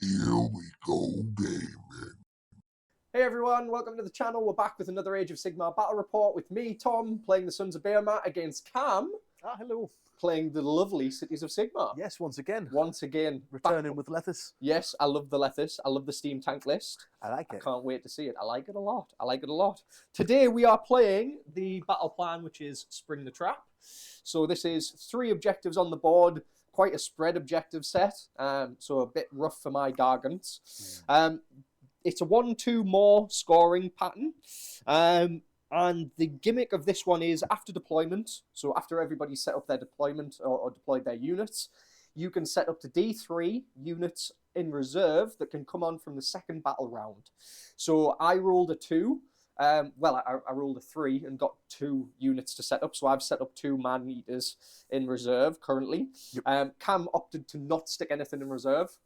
Here we go gaming. Hey everyone, welcome to the channel. We're back with another Age of Sigmar battle report with me, Tom, playing the Sons of Behemat against Cam, Hello. playing the lovely Cities of Sigmar. Yes, once again. Once again. Returning with Lethis. Yes, I love the Lethis. I love the Steam Tank list. I like it. I can't wait to see it. I like it a lot. I like it a lot. Today we are playing the battle plan, which is Spring the Trap. So this is 3 objectives on the board, quite a spread objective set, so a bit rough for my Gargants. It's a 1-2 more scoring pattern. And the gimmick of this one is after deployment, so after everybody's set up their deployment or deployed their units, you can set up to D3 units in reserve that can come on from the second battle round. So I rolled a 2. I rolled a 3 and got 2 units to set up. So I've set up 2 man-eaters in reserve currently. Yep. Cam opted to not stick anything in reserve.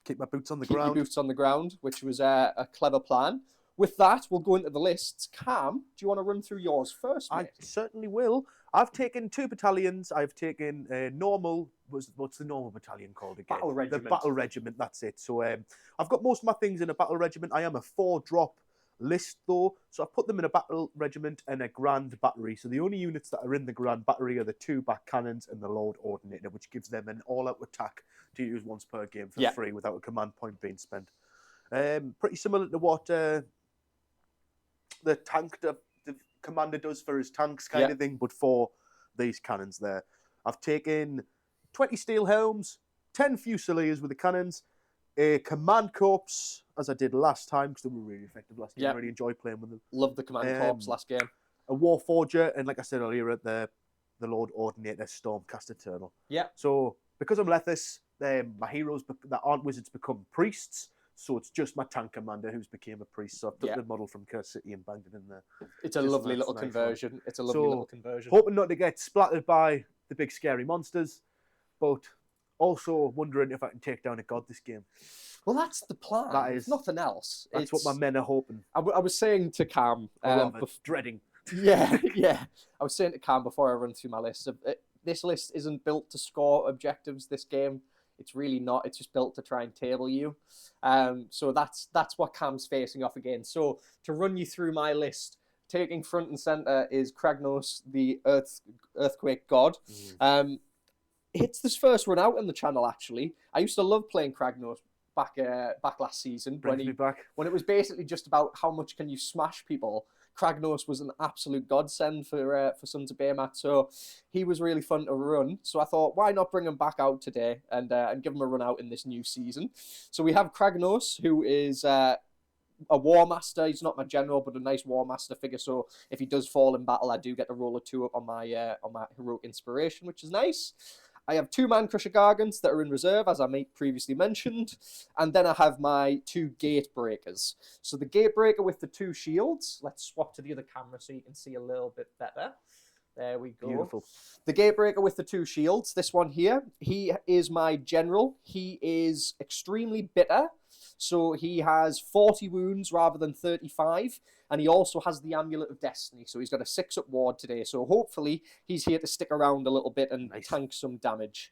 Keep my boots on the Keep ground. your boots on the ground, which was a clever plan. With that, we'll go into the lists. Cam, do you want to run through yours first, mate? I certainly will. I've taken 2 battalions. I've taken normal. What's the normal battalion called again? Battle Regiment. The Battle Regiment, that's it. So I've got most of my things in a Battle Regiment. I am a 4-drop list, though. So I've put them in a Battle Regiment and a Grand Battery. So the only units that are in the Grand Battery are the 2 back cannons and the Lord Ordinator, which gives them an all-out attack to use once per game for free without a command point being spent. Pretty similar to what the commander does for his tanks kind of thing, but for these cannons there. I've taken 20 steel helms, 10 fusiliers with the cannons, a command corps, as I did last time, because they were really effective last game. I really enjoyed playing with them. Love the command corps last game. A Warforger, and like I said earlier, the Lord Ordinator Stormcaster Turtle. Yeah. So, because I'm Lethis, my heroes that aren't wizards become priests. So it's just my tank commander who's became a priest. So I've took the model from Curse City and banged it in there. It's a lovely little conversion. It's a lovely little conversion. Hoping not to get splattered by the big scary monsters, but also wondering if I can take down a god this game. Well, that's the plan. That is nothing else. That's what my men are hoping. I was saying to Cam, dreading. Yeah. I was saying to Cam before I run through my list. This list isn't built to score objectives this game. It's really not. It's just built to try and table you. So that's what Cam's facing off against. So to run you through my list, taking front and center is KRAGNOS, the Earthquake God. It's this first run out on the channel, actually. I used to love playing KRAGNOS back last season when it was basically just about how much can you smash people. KRAGNOS was an absolute godsend for Sons of Behemat, so he was really fun to run. So I thought, why not bring him back out today and give him a run out in this new season? So we have KRAGNOS, who is a War Master. He's not my general, but a nice War Master figure. So if he does fall in battle, I do get to roll a 2 up on my heroic inspiration, which is nice. I have 2 Man Crusher Gargants that are in reserve, as I previously mentioned. And then I have my 2 Gate Breakers. So the Gate Breaker with the 2 shields. Let's swap to the other camera so you can see a little bit better. There we go. Beautiful. The Gate Breaker with the 2 shields. This one here, he is my general. He is extremely bitter. So he has 40 wounds rather than 35. And he also has the Amulet of Destiny. So he's got a 6-up ward today. So hopefully he's here to stick around a little bit and tank some damage.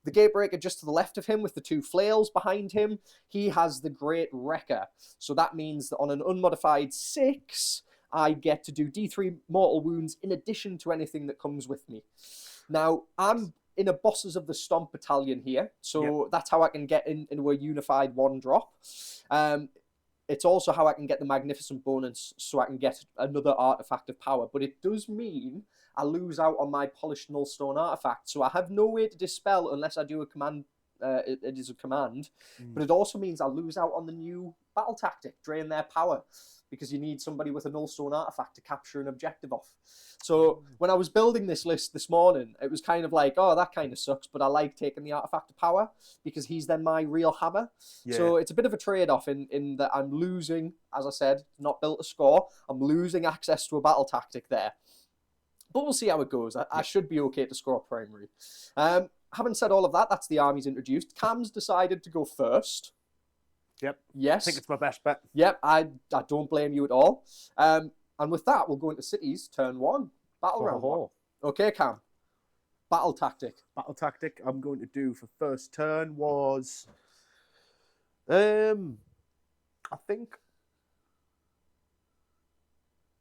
The Gatebreaker just to the left of him with the 2 flails behind him, he has the Great Wrecker. So that means that on an unmodified 6, I get to do D3 mortal wounds in addition to anything that comes with me. Now, I'm in a Bosses of the Stomp battalion here. So that's how I can get into a unified 1-drop. It's also how I can get the Magnificent bonus, so I can get another Artifact of Power. But it does mean I lose out on my Polished Nullstone Artifact. So I have no way to dispel unless I do a command. It is a command. But it also means I lose out on the new battle tactic, Drain Their Power, because you need somebody with a Nullstone Artifact to capture an objective off. So when I was building this list this morning, it was kind of like, oh, that kind of sucks, but I like taking the Artifact of Power because he's then my real hammer. So it's a bit of a trade-off in that I'm losing, as I said, not built to score. I'm losing access to a battle tactic there. But we'll see how it goes. I should be okay to score a primary. Having said all of that, that's the armies introduced. Cam's decided to go first. Yep. Yes. I think it's my best bet. Yep, I don't blame you at all. And with that, we'll go into cities, turn 1, battle round 1. Okay, Cam. Battle tactic. Battle tactic I'm going to do for first turn was I think.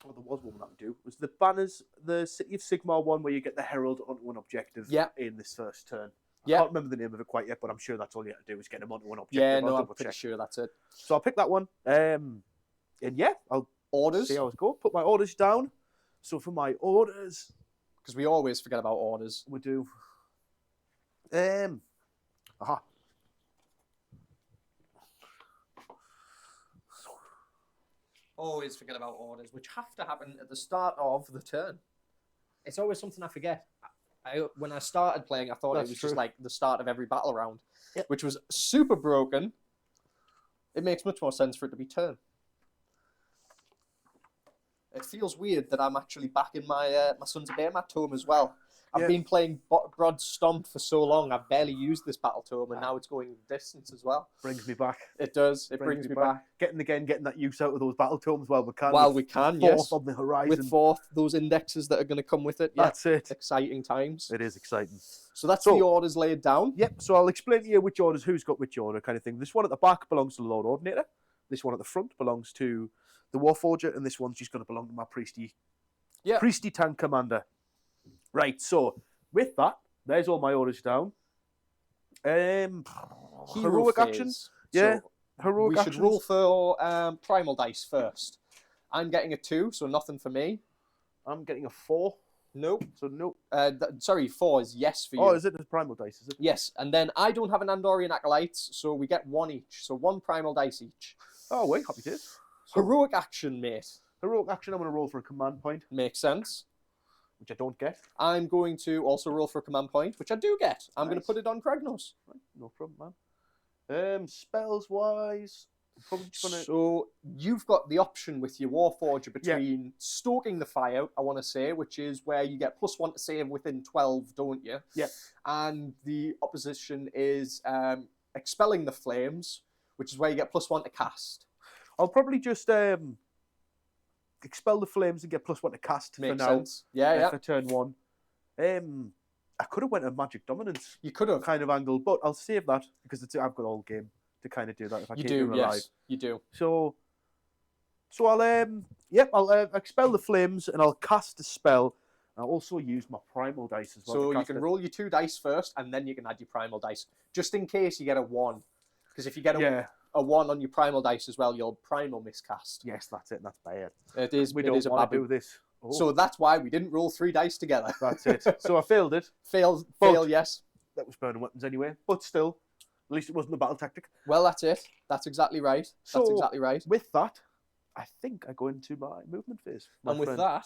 Oh, there was one that I do. It was the banners, the City of Sigmar one, where you get the Herald onto one objective in this first turn. I can't remember the name of it quite yet, but I'm sure that's all you have to do is get them onto one objective. Yeah, no, I'm pretty sure that's it. So I'll pick that one. And yeah, I'll see how it goes. Put my orders down. So for my orders, because we always forget about orders. We do. Always forget about orders, which have to happen at the start of the turn. It's always something I forget. When I started playing, I thought it was just like the start of every battle round, which was super broken. It makes much more sense for it to be turn. It feels weird that I'm actually back in my my Sons of Behemat tome as well. I've been playing Broad Stomp for so long, I've barely used this battle tome, and now it's going distance as well. Brings me back. It does. It brings me back. Getting that use out of those battle tomes while we can. While we can, yes. On the horizon. With Fourth, those indexes that are going to come with it. That's it. Exciting times. It is exciting. So that's the orders laid down. Yep, so I'll explain to you which orders, who's got which order kind of thing. This one at the back belongs to the Lord Ordinator. This one at the front belongs to the Warforger, and this one's just going to belong to my Priesty Tank Commander. Right, so with that, there's all my orders down. Heroic actions. Yeah, heroic actions. We should roll for primal dice first. I'm getting a 2, so nothing for me. I'm getting a 4. Nope. So nope. Sorry, 4 is yes for you. Oh, is it the primal dice? Is it? Yes, and then I don't have an Andorian Acolytes, so we get 1 each. So 1 primal dice each. Oh, wait, happy days. So, heroic action, mate. Heroic action, I'm going to roll for a command point. Makes sense. Which I don't get. I'm going to also roll for a command point, which I do get. I'm going to put it on KRAGNOS. Right, no problem, man. Spells-wise... So you've got the option with your Warforger between stoking the fire, I want to say, which is where you get +1 to save within 12, don't you? Yeah. And the opposition is expelling the flames, which is where you get +1 to cast. I'll probably just expel the flames and get +1 to cast Makes for now. Sense. Yeah. For turn 1. I could have went a magic dominance. You could have kind of angle, but I'll save that because I've got all game to kind of do that if I keep him alive. Yes, you do. So I'll expel the flames and I'll cast a spell. I'll also use my primal dice as well. So you can roll your 2 dice first, and then you can add your primal dice, just in case you get a 1. Because if you get a 1 on your primal dice as well, you'll primal miscast. Yes, that's it. That's bad. It is. We don't want to do this. Oh. So that's why we didn't roll 3 dice together. That's it. So I failed it. Fail, yes. That was burning weapons anyway, but still. At least it wasn't a battle tactic. Well, that's it. That's exactly right. That's exactly right. With that, I think I go into my movement phase. With that,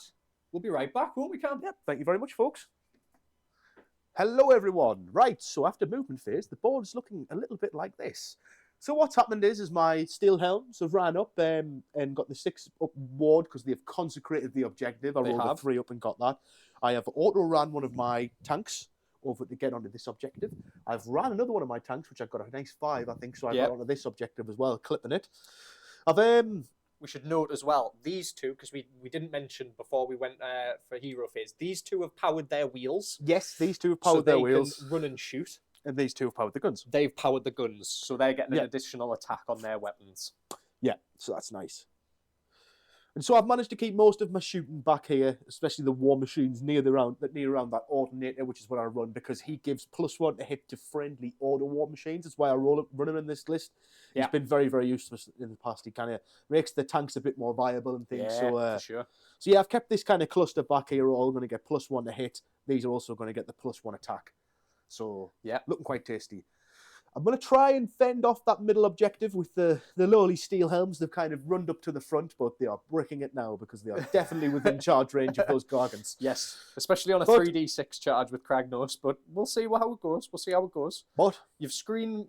we'll be right back, won't we, Cam? Yep. Thank you very much, folks. Hello, everyone. Right, so after movement phase, the board's looking a little bit like this. So what's happened is my steel helms have ran up and got the 6 up ward because they've consecrated the objective. I rolled a 3 up and got that. I have auto-ran one of my tanks over to get onto this objective. I've ran another one of my tanks, which I've got a nice 5, I think, so I got onto this objective as well, clipping it. We should note as well, these 2, because we didn't mention before we went for hero phase, these 2 have powered their wheels. Yes, these 2 have powered their wheels. So they can run and shoot. And these 2 have powered the guns. They've powered the guns, so they're getting an additional attack on their weapons. Yeah, so that's nice. And so I've managed to keep most of my shooting back here, especially the war machines near around that Ordinator, which is what I run, because he gives +1 to hit to friendly auto war machines. That's why I run him in this list. Yeah. He's been very, very useful in the past. He kind of makes the tanks a bit more viable and things. Yeah, for sure. So yeah, I've kept this kind of cluster back here. All going to get +1 to hit. These are also going to get the +1 attack. So yeah, looking quite tasty. I'm going to try and fend off that middle objective with the lowly steel helms. They've kind of run up to the front, but they are bricking it now because they are definitely within charge range of those gargants. Yes, especially on a 3d6 charge with KRAGNOS, but we'll see how it goes. We'll see how it goes. But you've screened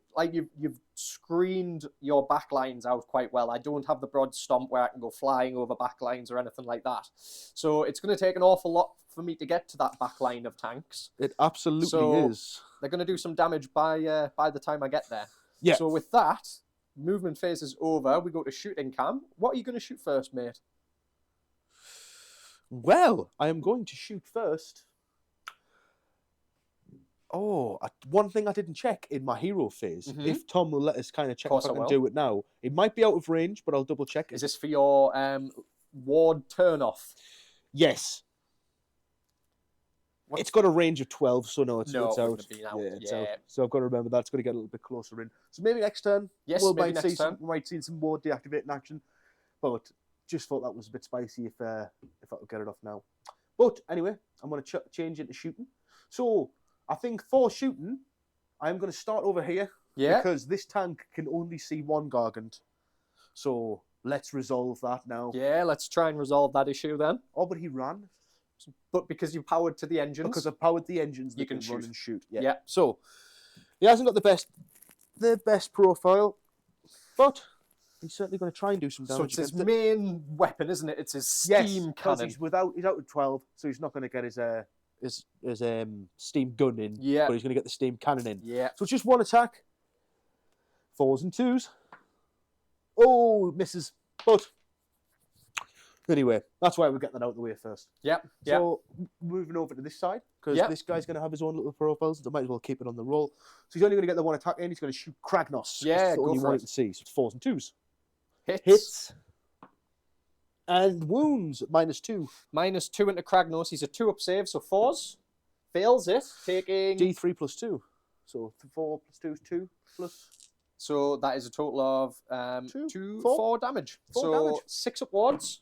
your backlines out quite well. I don't have the broad stomp where I can go flying over backlines or anything like that. So it's going to take an awful lot for me to get to that backline of tanks. It absolutely is. They're going to do some damage by the time I get there. Yeah. So with that, movement phase is over. We go to shooting cam. What are you going to shoot first, mate? Well, I am going to shoot first One thing I didn't check in my hero phase, Mhm. if Tom will let us kind of check Course if I I can will. do it now, it might be out of range, but I'll double check. Is this for your ward turn off? Yes. What? It's got a range of 12, so no, it's No, out. it wouldn't have been out. Yeah, it's Yeah. out. So I've got to remember that. It's got to get a little bit closer in. So maybe next turn, Yes, we maybe might next see turn. we might see some more deactivating action. But just thought that was a bit spicy if I could get it off now. But anyway, I'm going to change into shooting. So I think for shooting, I'm going to start over here. Yeah. Because this tank can only see one Gargant. So let's resolve that now. Yeah, let's try and resolve that issue then. Oh, but he ran. But because you powered to the engines. Because I powered the engines, You they can can run shoot. and shoot. Yeah. Yeah. So he hasn't got the best profile, but he's certainly going to try and do some So damage. it's his main weapon, isn't it? It's his steam because cannon. he's out of 12, so he's not going to get his steam gun in. Yeah. But he's going to get the steam cannon in. Yeah. So it's just one attack. 4s and 2s. Oh, misses. But anyway, that's why we're getting that out of the way first. Yep. Yep. So moving over to this side, because Yep. this guy's going to have his own little profiles, so I might as well keep it on the roll. So he's only going to get the one attack in. He's going to shoot Kragnos. Yeah, That's the go only for one it. he can see. So it's 4s and 2s. Hits. And wounds, -2. -2 into Kragnos. He's a 2-up save, so 4s. Fails it, taking... D3 plus 2. So 4 plus 2 is 2 plus... So that is a total of Two, 4 damage. 4 so damage. 6 upwards.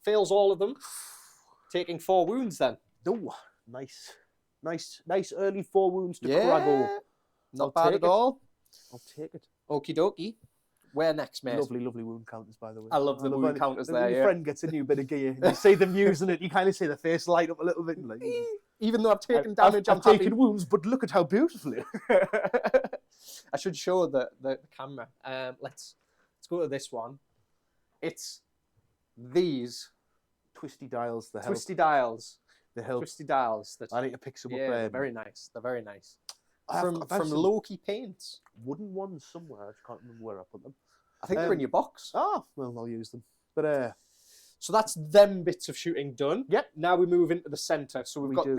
Fails all of them. Taking 4 wounds then. Oh, nice early 4 wounds to Krago. Not I'll bad take at all. I'll take it. Okie dokie. Where next, mate? Lovely wound counters, by the way. I love the wound counters there, Your yeah. friend gets a new bit of gear, and you see them using it, you kind of see the face light up a little bit. And like, Even though I've taken damage, I've I'm happy. taken wounds, but look at how beautifully. I should show the camera. Let's go to this one. It's these Twisty dials, the help. twisty dials. The help. Twisty dials. That, I need to pick some yeah, up. they're very nice. They're very nice. From I've some Loki Paints. wooden ones somewhere. I just can't remember where I put them. I think they're in your box. Ah, well, I'll use them. But So that's them bits of shooting done. Yep. Now we move into the centre. So we've We got do.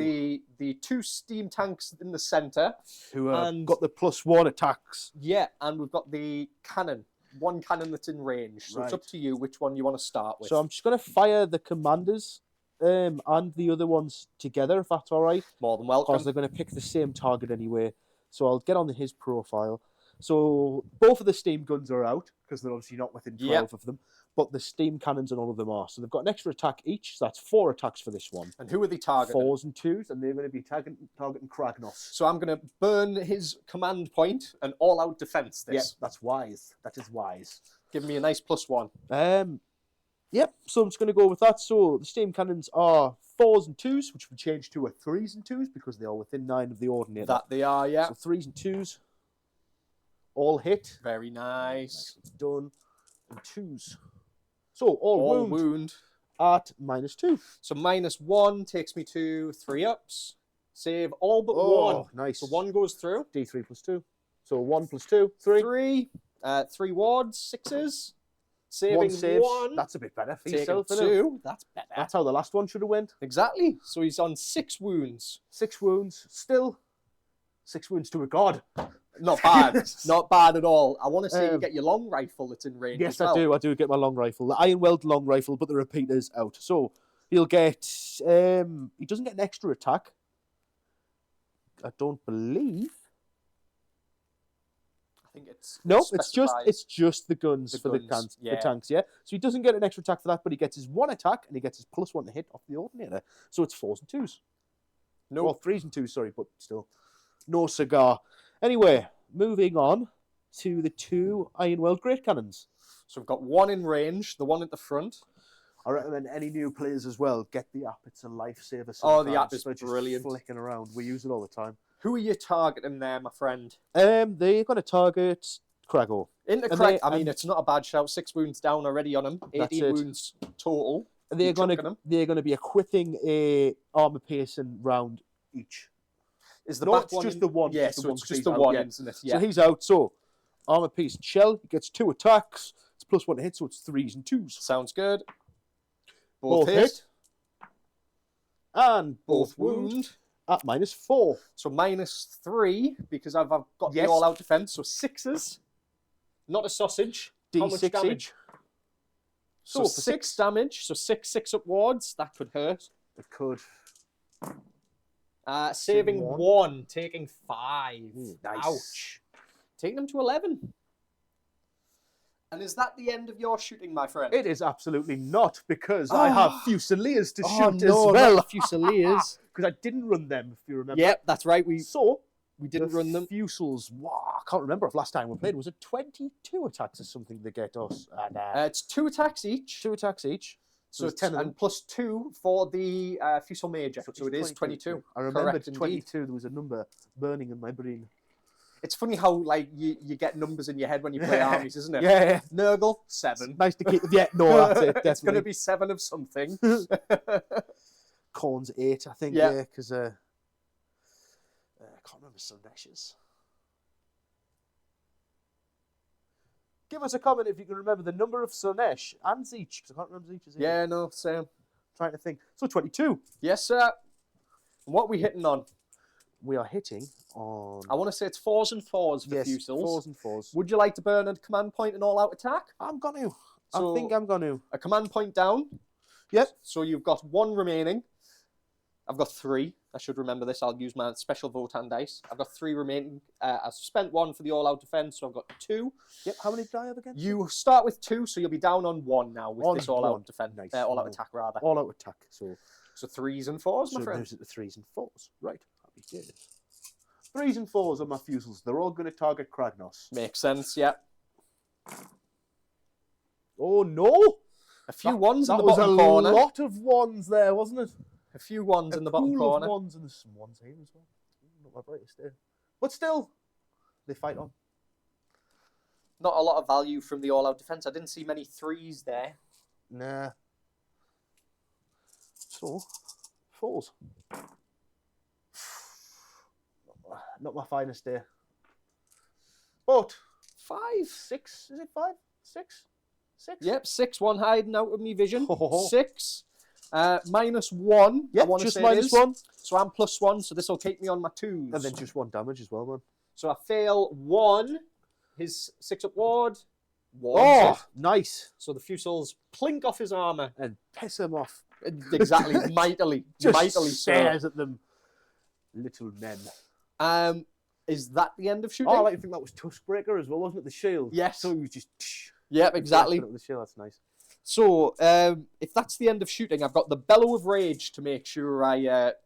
the 2 steam tanks in the centre. who And- got the +1 attacks. Yeah, and we've got the cannon. One cannon that's in range. So it's Right. up to you which one you want to start with. So I'm just going to fire the commanders and the other ones together, if that's all right. More than welcome. Because they're going to pick the same target anyway. So I'll get on his profile. So both of the steam guns are out, because they're obviously not within 12 of them. But the steam cannons and all of them are. So they've got an extra attack each. So that's 4 attacks for this one. And who are they targeting? 4s and 2s, and they're going to be targeting Kragnos. So I'm going to burn his command point and all-out defence Yep, this. that's wise. That is wise. Give me a nice +1. Yep, so I'm just going to go with that. So the steam cannons are 4s and 2s, which will change to a 3s and 2s because they are within 9 of the ordinator. That they are, yeah. So 3s and 2s, all hit. Very nice. It's done. And 2s. So all wound at -2. So -1 takes me to 3 ups. Save all but Oh, 1. nice. So 1 goes through. D3 plus 2. So 1 plus 2, 3. 3 wards, 6s. Saving 1 saves. 1. That's a bit better for taking yourself, isn't it? 2. That's better. That's how the last one should have went. Exactly. So he's on 6 wounds. 6 wounds. Still 6 wounds to a god. Not bad. Not bad at all. I want to see you get your long rifle that's in range. Yes, as well. I do. I do get my long rifle. The iron weld long rifle, but the repeater's out. So he'll get... he doesn't get an extra attack. I don't believe. I think it's No, specifies. it's just the guns The for guns, the tanks, yeah. So he doesn't get an extra attack for that, but he gets his 1 attack and he gets his +1 to hit off the ordinator. So it's 4s and 2s. No. Well, 3s and 2s, sorry, but still. No cigar. Anyway, moving on to the 2 iron weld great cannons. So we've got 1 in range, the one at the front. I recommend any new players as well get the app. It's a lifesaver. Oh, the app sometimes is for just brilliant. Flicking around, we use it all the time. Who are you targeting there, my friend? They're going to target Krago. Into And Craig. they- I mean, and- it's not a bad shout. 6 wounds down already on him. That's 18 it. wounds total. They're You're going chucking 'em. to be equipping a armor piercing round each. Is the No, back it's one just in- the one. Yeah, Just the so one it's 'cause just he's the out, one, yeah. isn't it? So Yeah. he's out. So armor piercing shell. He gets 2 attacks. It's +1 to hit, so it's 3s and 2s. Sounds good. Both hit. And Both both wound. wound. at -4. So -3 because I've got Yes. the all-out defense. So 6s. Not a sausage. How much D6 damage? each. So for 6 damage. So 6 upwards. That could hurt. It could. Saving one. 1, taking 5. Ooh, nice. Ouch. Taking them to 11. And is that the end of your shooting, my friend? It is absolutely not, because I have Fusiliers to shoot as no, well. not the Fusiliers. Because I didn't run them, if you remember. Yep, that's right. We didn't the run them. Fusils, wow, I can't remember if last time we played, was it 22 attacks or something they get us? And, It's 2 attacks each. 2 attacks each. So it's 10 of them. and plus 2 for the Fusil Major. So it is 22. I remember Correct, 22. There was a number burning in my brain. It's funny how like you get numbers in your head when you play armies, isn't it? Yeah. Nurgle, 7. Nice to keep. Yeah, no, that's it. It's going to Definitely. be 7 of something. Corn's 8, I think. Yeah. Yeah, because I can't remember Sunesh's. Give us a comment if you can remember the number of Sunesh and Zeech, because I can't remember Zeech's. either. Yeah, no, same. Trying to think. So 22. Yes, sir. What are we hitting on? We are hitting on. I want to say it's 4s and 4s for yes, Fusils. 4s and 4s. Would you like to burn a command point and all-out attack? I'm going to. So- I think I'm going to. A command point down. Yep. So you've got 1 remaining. I've got 3. I should remember this. I'll use my special Votan dice. I've got 3 remaining. I spent 1 for the all-out defense, so I've got 2. Yep. How many did I have again? You start with 2, so you'll be down on 1 now with On this all-out 1. defense. Nice. All-out attack, rather. All out attack. So 3s and 4s, my friend. those are the 3s and 4s. Right. Happy days. 3s and 4s are my Fusils. They're all going to target Kragnos. Makes sense, yeah. Oh no! A few 1s in the That was bottom a corner. lot of 1s there, wasn't it? A few 1s in the bottom pool corner. of 1s, and there's some 1s here as well. Not my brightest there. But still, they fight on. Not a lot of value from the all-out defense. I didn't see many 3s there. Nah. So, 4s. Not my finest day. But 5. 6, is it 5? 6? 6? Yep, 6, 1 hiding out of me vision. Ho, ho, ho. 6. -1. I Yep, wanna just say it is. -1. So I'm +1, so this will keep me on my 2s. And then just 1 damage as well, man. So I fail 1. His 6 up ward. Oh, nice. So the Fusils plink off his armour. And piss him off. Exactly, mightily. Just mightily so. stares at them. Little men. Is that the end of shooting? Oh, I like to think that was Tuskbreaker as well, wasn't it? The shield. Yes. So he was just. Yep, exactly. With the shield, that's nice. So, if that's the end of shooting, I've got the Bellow of Rage to make sure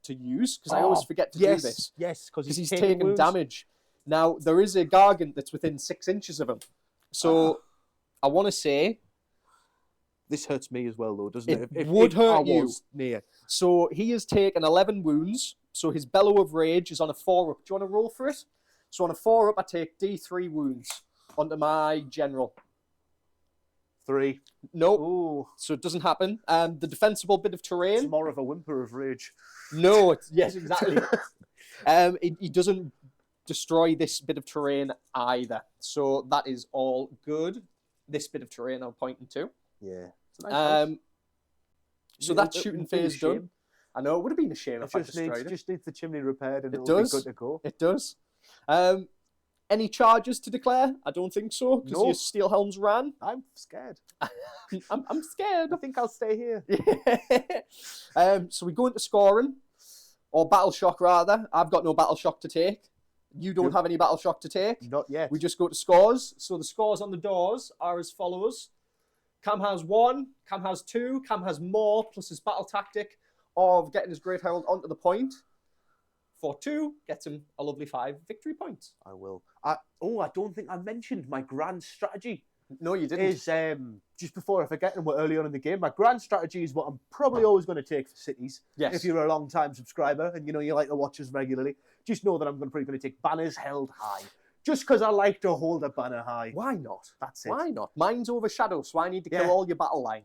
to use, because I always forget to do this. Yes, because Because he's taking damage. Now, there is a Gargant that's within 6 inches of him. So, I want to say... This hurts me as well, though, doesn't it? It would hurt I you. was near. So, he has taken 11 wounds. So, his Bellow of Rage is on a 4-up. Do you want to roll for it? So, on a 4-up, I take D3 wounds onto my general. 3. Nope. Oh, So, it doesn't happen. The defensible bit of terrain... it's more of a whimper of rage. No, yes, exactly. He doesn't destroy this bit of terrain either. So that is all good. This bit of terrain I'm pointing to. Yeah. It's a nice house. So that's shooting It'd be a phase done. shame. I know, it would have been a shame if I It destroyed it. just needs the chimney repaired and It it'll does. be good to go. It does. Any charges to declare? I don't think so, because No. your steel helms ran. I'm scared. I'm scared. I think I'll stay here. So we go into scoring, or battle shock rather. I've got no battle shock to take. You don't Yep. have any battle shock to take. Not yet. We just go to scores. So the scores on the doors are as follows. Cam has 1, Cam has 2, Cam has more, plus his battle tactic of getting his Great Herald onto the point. For 2, gets him a lovely 5 victory points. I will. I don't think I mentioned my grand strategy. No, you didn't. Is just before I forget, and we're early on in the game, my grand strategy is what I'm probably always going to take for cities. Yes. If you're a long time subscriber and you like to watch us regularly, just know that I'm probably going to take banners held high. Just because I like to hold a banner high. Why not? That's it. Why not? Mine's overshadowed, so I need to kill Yeah. all your battle line.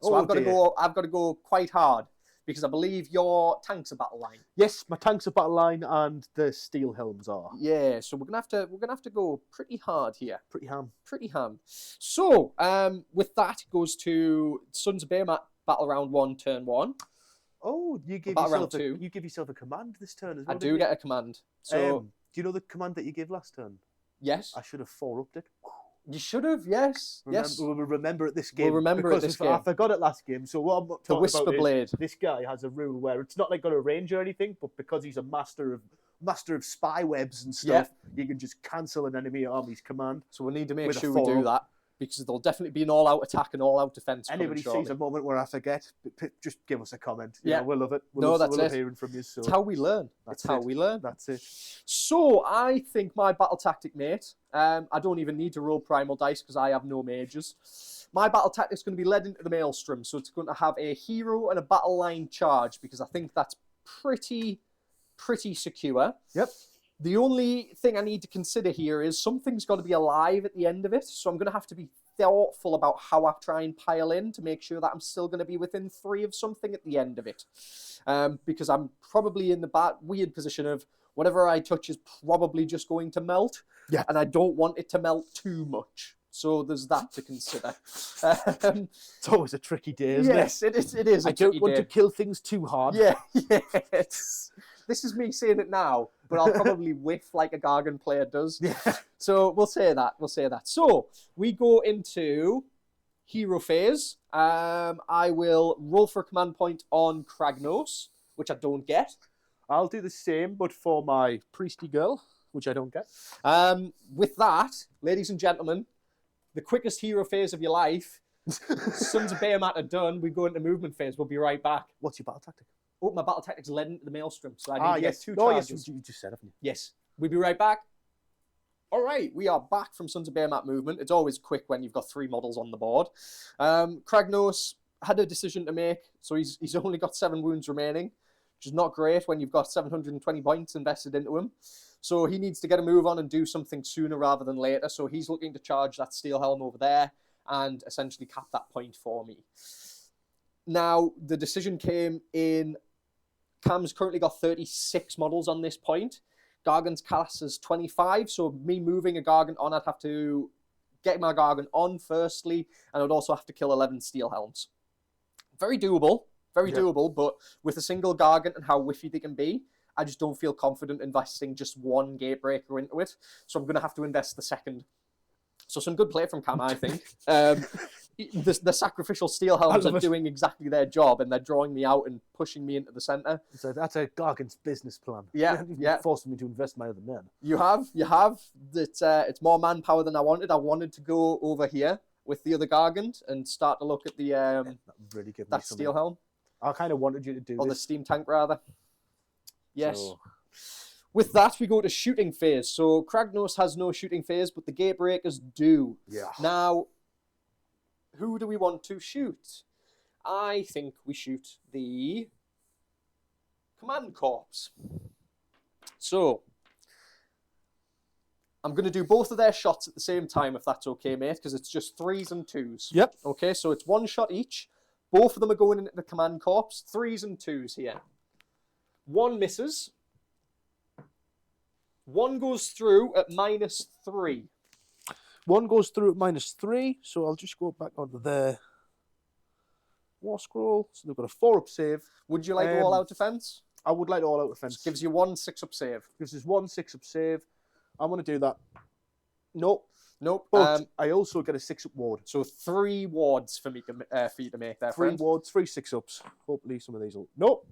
So Oh, I've got to go quite hard, because I believe your tanks are battle line. Yes, my tanks are battle line and the steel helms are. Yeah, so we're gonna have to go pretty hard here. Pretty ham. Pretty ham. So, with that, it goes to Sons of Behemat battle round 1, turn 1. Oh, you give Battle round yourself two. you give yourself a command this turn as I well. do get a command. So, Do you know the command that you gave last turn? yes. I should have 4-upped it. You should have, yes. Yes. We'll remember it this game. We'll remember it because this I game. forgot it last game. So what I'm The talking Whisper about Blade. is this guy has a rule where it's not like got a range or anything, but because he's a master of spy webs and stuff, you can just cancel an enemy army's command. So we need to make with a sure we do 4-up. that, because there'll definitely be an all-out attack and all-out defense. Anybody coming sees a moment where I forget, just give us a comment. You Yeah. know, we'll love it. No, that's we'll love it. hearing from you. So It's how we learn. That's It's how it. we learn. That's it. So I think my battle tactic, mate, I don't even need to roll primal dice because I have no mages. My battle tactic is going to be led into the maelstrom, so it's going to have a hero and a battle line charge, because I think that's pretty secure. Yep. The only thing I need to consider here is something's got to be alive at the end of it, so I'm going to have to be thoughtful about how I try and pile in to make sure that I'm still going to be within 3 of something at the end of it. Because I'm probably in the weird position of whatever I touch is probably just going to melt, and I don't want it to melt too much. So there's that to consider. It's always a tricky day, isn't yes, it is. I don't want to kill things too hard. Yeah, yes. This is me saying it now, but I'll probably whiff like a Gargan player does. Yeah. So we'll say that. So we go into hero phase. I will roll for a command point on KRAGNOS, which I don't get. I'll do the same, but for my priesty girl, which I don't get. With that, ladies and gentlemen, the quickest hero phase of your life. Sons of Behemat are done. We go into movement phase. We'll be right back. What's your battle tactic? Oh, my battle tactics led into the maelstrom, so I need to get 2 Oh, charges. yes, you just said, haven't you? Yes. We'll be right back. All right, we are back from Sons of Behemat movement. It's always quick when you've got 3 models on the board. KRAGNOS had a decision to make, so he's only got 7 wounds remaining, which is not great when you've got 720 points invested into him. So he needs to get a move on and do something sooner rather than later. So he's looking to charge that steel helm over there and essentially cap that point for me. Now, the decision came in... Cam's currently got 36 models on this point. Gargan's class is 25, so me moving a Gargan on, I'd have to get my Gargan on firstly, and I'd also have to kill 11 steel helms. Very doable, but with a single Gargan and how whiffy they can be, I just don't feel confident investing just 1 gatebreaker into it, so I'm going to have to invest the second. So some good play from Cam, I think. The sacrificial steel helms are doing exactly their job, and they're drawing me out and pushing me into the centre. So that's a Gargan's business plan. Yeah. Forcing me to invest my other men. You have. It's more manpower than I wanted. I wanted to go over here with the other Gargant and start to look at the that really give me that steel helm. I kind of wanted you to do Or this. the steam tank, rather. Yes. So... With that, we go to shooting phase. So KRAGNOS has no shooting phase, but the gatebreakers do. Yeah. Now, who do we want to shoot? I think we shoot the command corps. So, I'm going to do both of their shots at the same time, if that's okay, mate, because it's just 3s and 2s. Yep. Okay, so it's 1 shot each. Both of them are going into the command corps. 3s and 2s here. 1 misses. 1 goes through at -3. 1 goes through at -3, so I'll just go back onto their war scroll. So they've got a 4-up save. Would you like all-out defense? I would like all-out defense. Just gives you 1 6-up save. Gives us 1 6-up save. I'm going to do that. Nope. But I also get a 6-up ward. So 3 wards for me to for you to make there, 3 friend. wards, 3 6-ups. Hopefully some of these will... Nope.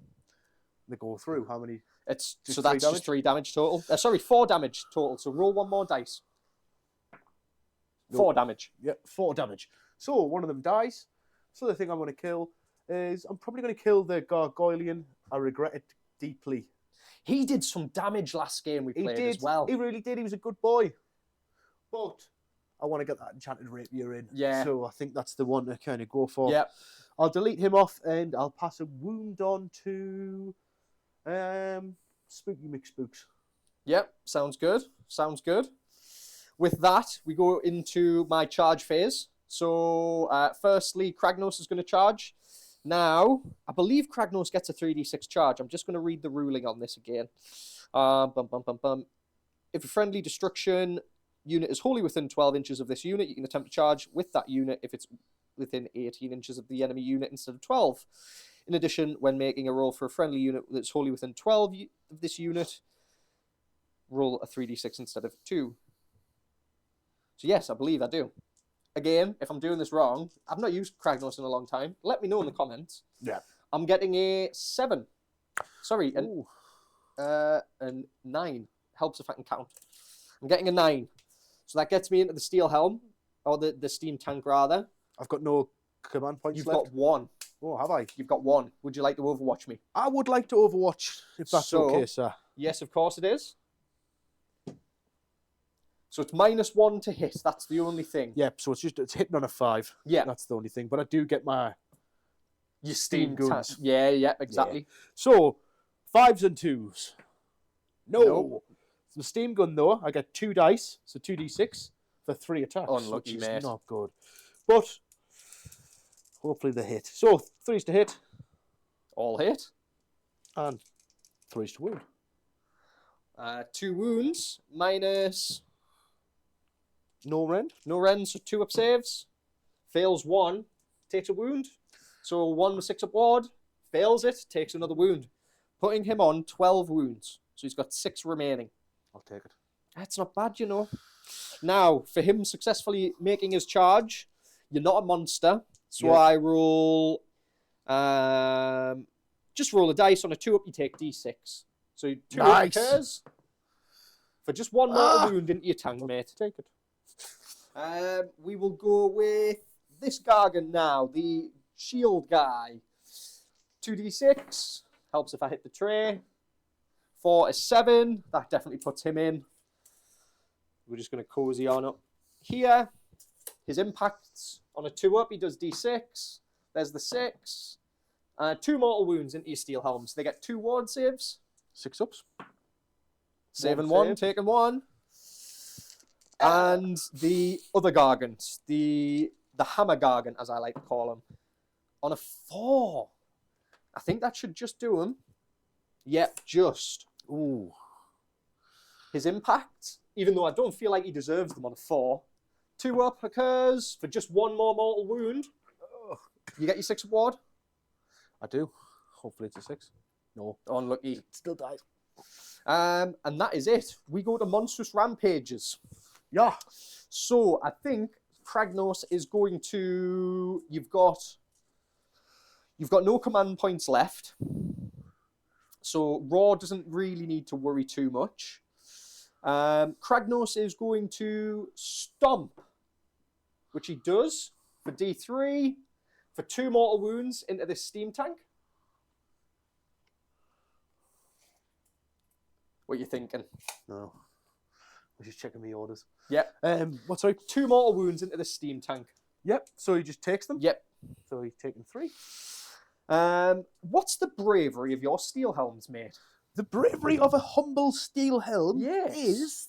They go through. How many? It's Just so 3 that's damage? just 3 damage total. Sorry, 4 damage total. So roll 1 more dice. 4 damage. Yep, 4 damage. So one of them dies. So the thing I'm going to kill is... I'm probably going to kill the Gargoylian. I regret it deeply. He did some damage last game we played as well. He really did. He was a good boy. But I want to get that Enchanted Rapier in. Yeah. So I think that's the one to kind of go for. Yep. I'll delete him off and I'll pass a wound on to Spooky McSpooks. Yep, sounds good. Sounds good. With that, we go into my charge phase. So, firstly, KRAGNOS is going to charge. Now, I believe KRAGNOS gets a 3d6 charge. I'm just going to read the ruling on this again. If a friendly destruction unit is wholly within 12 inches of this unit, you can attempt to charge with that unit if it's within 18 inches of the enemy unit instead of 12. In addition, when making a roll for a friendly unit that's wholly within 12 of this unit, roll a 3d6 instead of 2. So yes, I believe I do. Again, if I'm doing this wrong, I've not used KRAGNOS in a long time. Let me know in the comments. Yeah. I'm getting a 7. Sorry, Ooh. a 9. Helps if I can count. I'm getting a 9. So that gets me into the steel helm, or the steam tank rather. I've got no command points You've left. got 1. Oh, have I? You've got 1. Would you like to overwatch me? I would like to overwatch, if that's So- okay, sir. Yes, of course it is. So it's -1 to hit. That's the only thing. Yep, so it's hitting on a 5. Yeah. That's the only thing. But I do get my Your steam guns. Yeah, exactly. So, 5s and 2s. No. Nope. The steam gun, though, I get 2 dice, so 2d6 for 3 attacks. Unlucky, which is mate. not good. But hopefully they hit. So, 3s to hit All hit. and 3s to wound. 2 wounds minus No rend. no rend, so 2 up saves. Fails 1, takes a wound. So 1 with 6 up ward, fails it, takes another wound, putting him on 12 wounds. So he's got 6 remaining. I'll take it. That's not bad, you know. Now, for him successfully making his charge, you're not a monster. So Yeah. I roll, just roll a dice. On a 2 up, you take d6. So 2 Nice. up occurs for just 1 mortal wound into your tank, mate. Take it. We will go with this Gargan now, the shield guy. 2d6 helps if I hit the tray. 4 is 7. That definitely puts him in. We're just going to cozy on up here. His impacts on a 2 up, he does d6. There's the 6. 2 mortal wounds into your steel helms. They get 2 ward saves. 6 ups. Saving One 1, save. taking 1. And the other Gargant, the Hammer Gargant, as I like to call him, on a 4. I think that should just do him. Yep, just. Ooh. His impact, even though I don't feel like he deserves them on a 4. 2 up occurs for just 1 more mortal wound. You get your 6 ward. I do. Hopefully it's a 6. No. Unlucky. It still dies. And that is it. We go to monstrous rampages. Yeah. So I think KRAGNOS is going to. You've got no command points left. So Raw doesn't really need to worry too much. KRAGNOS is going to stomp, which he does for D3 for 2 mortal wounds into this steam tank. What are you thinking? No. I'm just checking the orders. Yep. What, sorry? 2 mortal wounds into the steam tank. Yep. So he just takes them? Yep. So he's taking 3. What's the bravery of your steel helms, mate? The bravery of a humble steel helm Yes. is...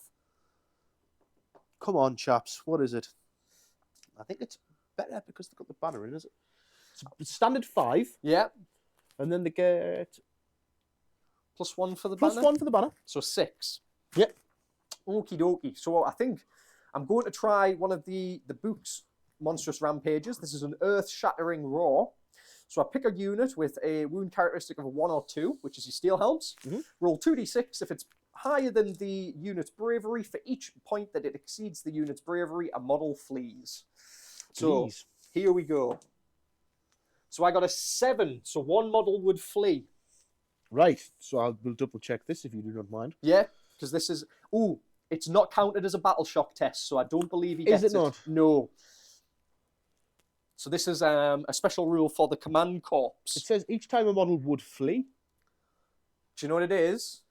Come on, chaps. What is it? I think it's better because they've got the banner in, is it? It's standard 5, Yeah. and then they get +1 for the plus banner. 1 for the banner. So 6. Yep. Okie dokie. So I think I'm going to try one of the Book's monstrous rampages. This is an earth-shattering roar. So I pick a unit with a wound characteristic of a 1 or 2, which is your steel helms. Mhm. Roll 2d6. If it's higher than the unit's bravery, for each point that it exceeds the unit's bravery, a model flees. So Please. here we go. So I got a 7, so 1 model would flee. Right. So we'll double check this if you do not mind. Yeah, because this is... Ooh, it's not counted as a battle shock test, so I don't believe he gets Is it not? No. So this is a special rule for the command corps. It says each time a model would flee. Do you know what it is?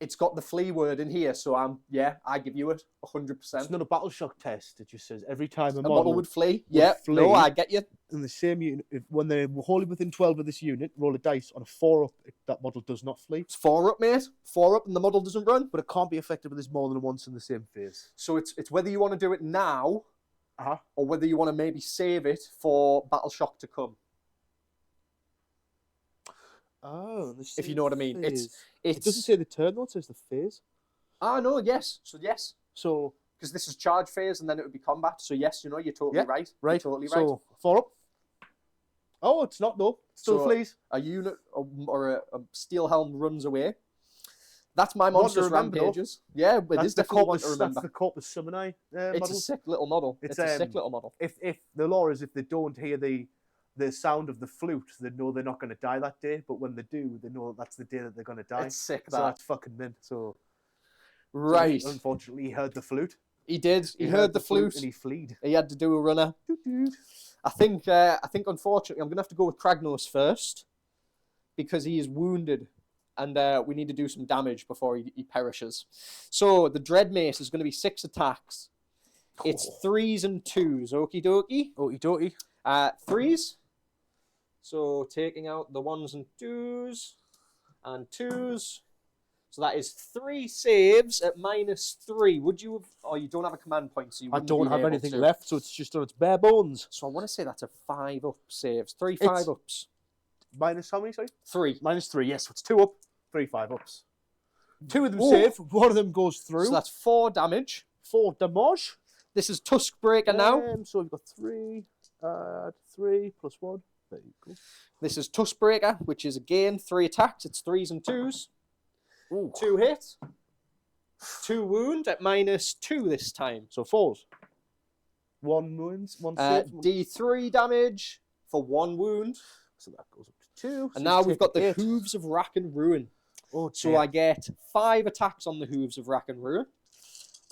It's got the flee word in here, so I give you it 100%. It's not a battle shock test. It just says every time a A model would flee. would Yeah, flee. no, I get you. in the same unit, when they're wholly within 12 of this unit, roll a dice on a 4 up. If that model does not flee, It's 4 up, mate. 4 up and the model doesn't run. but it can't be effective with this more than once in the same phase. So it's whether you want to do it now Uh-huh. or whether you want to maybe save it for battle shock to come. Oh, If you know what I mean. It It's doesn't say the turn though, it says the phase. no, yes. So yes. So, Because this is charge phase and then it would be combat. So yes, you're totally Yeah, right. right. You're totally right. So, 4 up. Oh, it's not though. Still So, flees. A unit or a steel helm runs away. That's my One to monstrous remember, though. rampages. Yeah, but it is definitely one to remember. That's the Corpus Summoning It's model. a sick little model. It's a sick little model. If the law is if they don't hear the sound of the flute, they know they're not going to die that day. But when they do, they know that's the day that they're going to die. It's sick, So that's fucking mint. So right. Unfortunately, he heard the flute. He did. He heard the flute and he fleed. He had to do a runner. I think unfortunately I'm gonna have to go with KRAGNOS first because he is wounded and we need to do some damage before he perishes. So the Dread Mace is going to be 6 attacks. It's 3s and 2s. Okie dokie. Okie dokie. 3s. So taking out the 1s and 2s and 2s. So that is 3 saves at -3. Would you have... Oh, you don't have a command point, so you I wouldn't don't be have able anything to. left, so it's just on its bare bones. So I want to say that's a 5-up saves. 3 It's- 5-ups. Minus how many, sorry? 3. -3, yes. So it's 2 up, 3 5-ups. 2 of them Ooh. save, 1 of them goes through. So that's 4 damage. 4 damage. This is Tusk Breaker now. So we've got 3, 3 plus 1. There you go. This is Tusk Breaker, which is again 3 attacks. It's 3s and 2s. Ooh. 2 hit. 2 wound at -2 this time. So 4s. 1 wounds, 1 save. D3 damage for 1 wound. So that goes up to 2. And now we've got the hit. Hooves of Rack and Ruin. Oh, So I get 5 attacks on the Hooves of Rack and Ruin.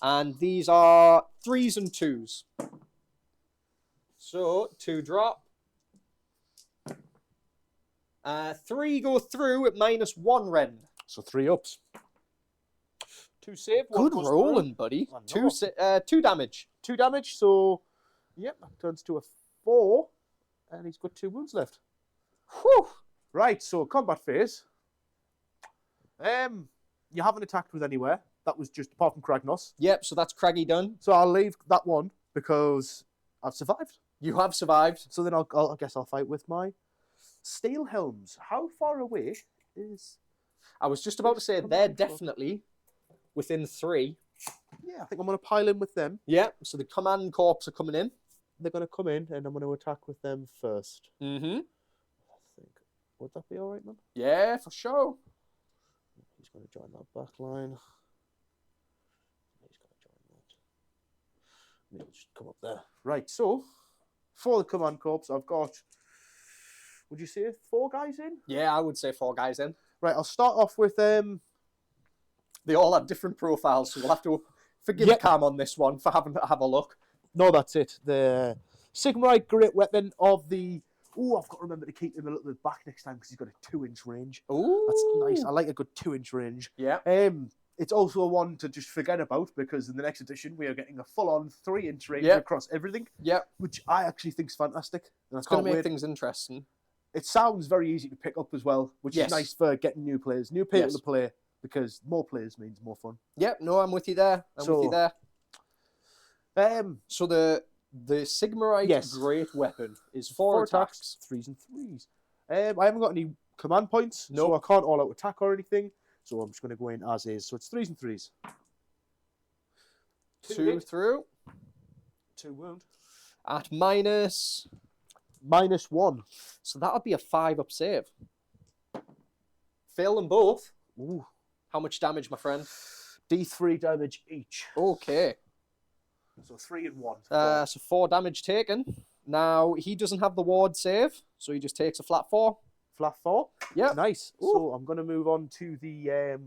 And these are 3s and 2s. So 2 drop. 3 go through at -1 rend. So 3 ups. 2 save. 1 Good goes rolling, buddy. I know. 2 damage. 2 damage. So, yep, that turns to a 4. And he's got 2 wounds left. Whew. Right, so combat phase. You haven't attacked with anywhere. That was just apart from KRAGNOS. Yep, so that's Craggy done. So I'll leave that one because I've survived. You have survived. So then I guess I'll fight with my steel helms. How far away is... I was just about to say they're definitely within 3. Yeah, I think I'm going to pile in with them. Yeah, so the command corps are coming in. They're going to come in and I'm going to attack with them first. Mm-hmm. I think. Would that be all right, man? Yeah, for sure. He's going to join that back line. He's going to join that. Maybe we'll just come up there. Right, so for the command corps, I've got, would you say 4 guys in? Yeah, I would say 4 guys in. Right, I'll start off with They all have different profiles, so we'll have to forgive Cam on this one for having to have a look. No, that's it. The Sigmar great weapon of the... Oh, I've got to remember to keep him a little bit back next time because he's got a 2-inch range. Ooh. That's nice. I like a good 2-inch range. Yeah. It's also one to just forget about because in the next edition we are getting a full-on 3-inch range across everything. Yeah. Which I actually think is fantastic. And It's going to make things interesting. It sounds very easy to pick up as well, which is nice for getting new players. New people to play because more players means more fun. Yep, no, I'm with you there. I'm with you there. So the Sigmarite great weapon is 4 attacks. 3s and 3s. I haven't got any command points, so I can't all-out attack or anything. So I'm just going to go in as is. So it's 3s and 3s. 2 through. 2 wound. At -1. So that would be a 5-up save. Fail them both. Ooh. How much damage, my friend? D3 damage each. Okay. So 3 and 1. So 4 damage taken. Now, he doesn't have the ward save, so he just takes a flat 4. Flat 4? Yeah. Nice. Ooh. So I'm going to move on to the...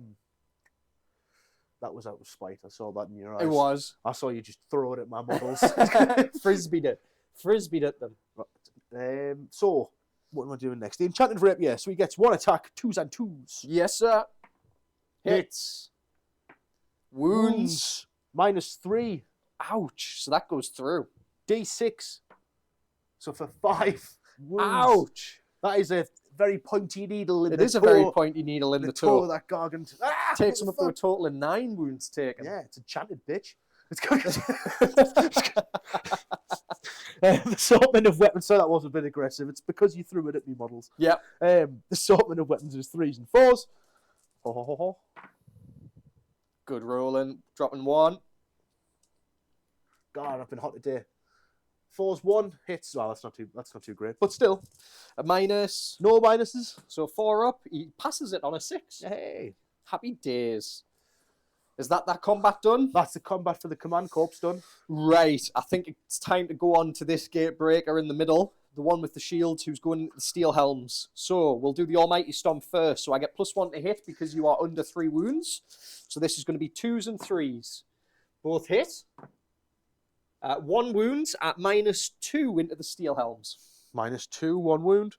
That was out of spite. I saw that in your eyes. It was. I saw you just throw it at my models. Frisbeed it. Frisbeed at them. Right. So, what am I doing next? The Enchanted Rapier. So he gets 1 attack, 2s and 2s. Yes, sir. Hits. Wounds. -3. Ouch. So that goes through. D6. So for 5 wounds. Ouch. That is a very pointy needle in It the is a toe. very pointy needle in the toe. Of that gargant. Takes him up to a total of 9 wounds taken. Yeah, it's enchanted, bitch. It's got the assortment of weapons. So that was a bit aggressive. It's because you threw it at me, models. Yeah. The assortment of weapons is 3s and 4s. Ho, ho, ho, ho. Good rolling. Dropping 1. God, I've been hot today. 4's 1 hits. Well, that's not too great, but still, A minus. no minuses. So 4 up. He passes it on a 6. Hey, Happy days. Is that combat done? that's the combat for the command corps done. Right. I think it's time to go on to this gate breaker in the middle. The one with the shields who's going into the steel helms. So we'll do the Almighty Stomp first. So I get +1 to hit because you are under 3 wounds. So this is going to be 2s and 3s. Both hit. 1 wounds at -2 into the steel helms. -2, 1 wound.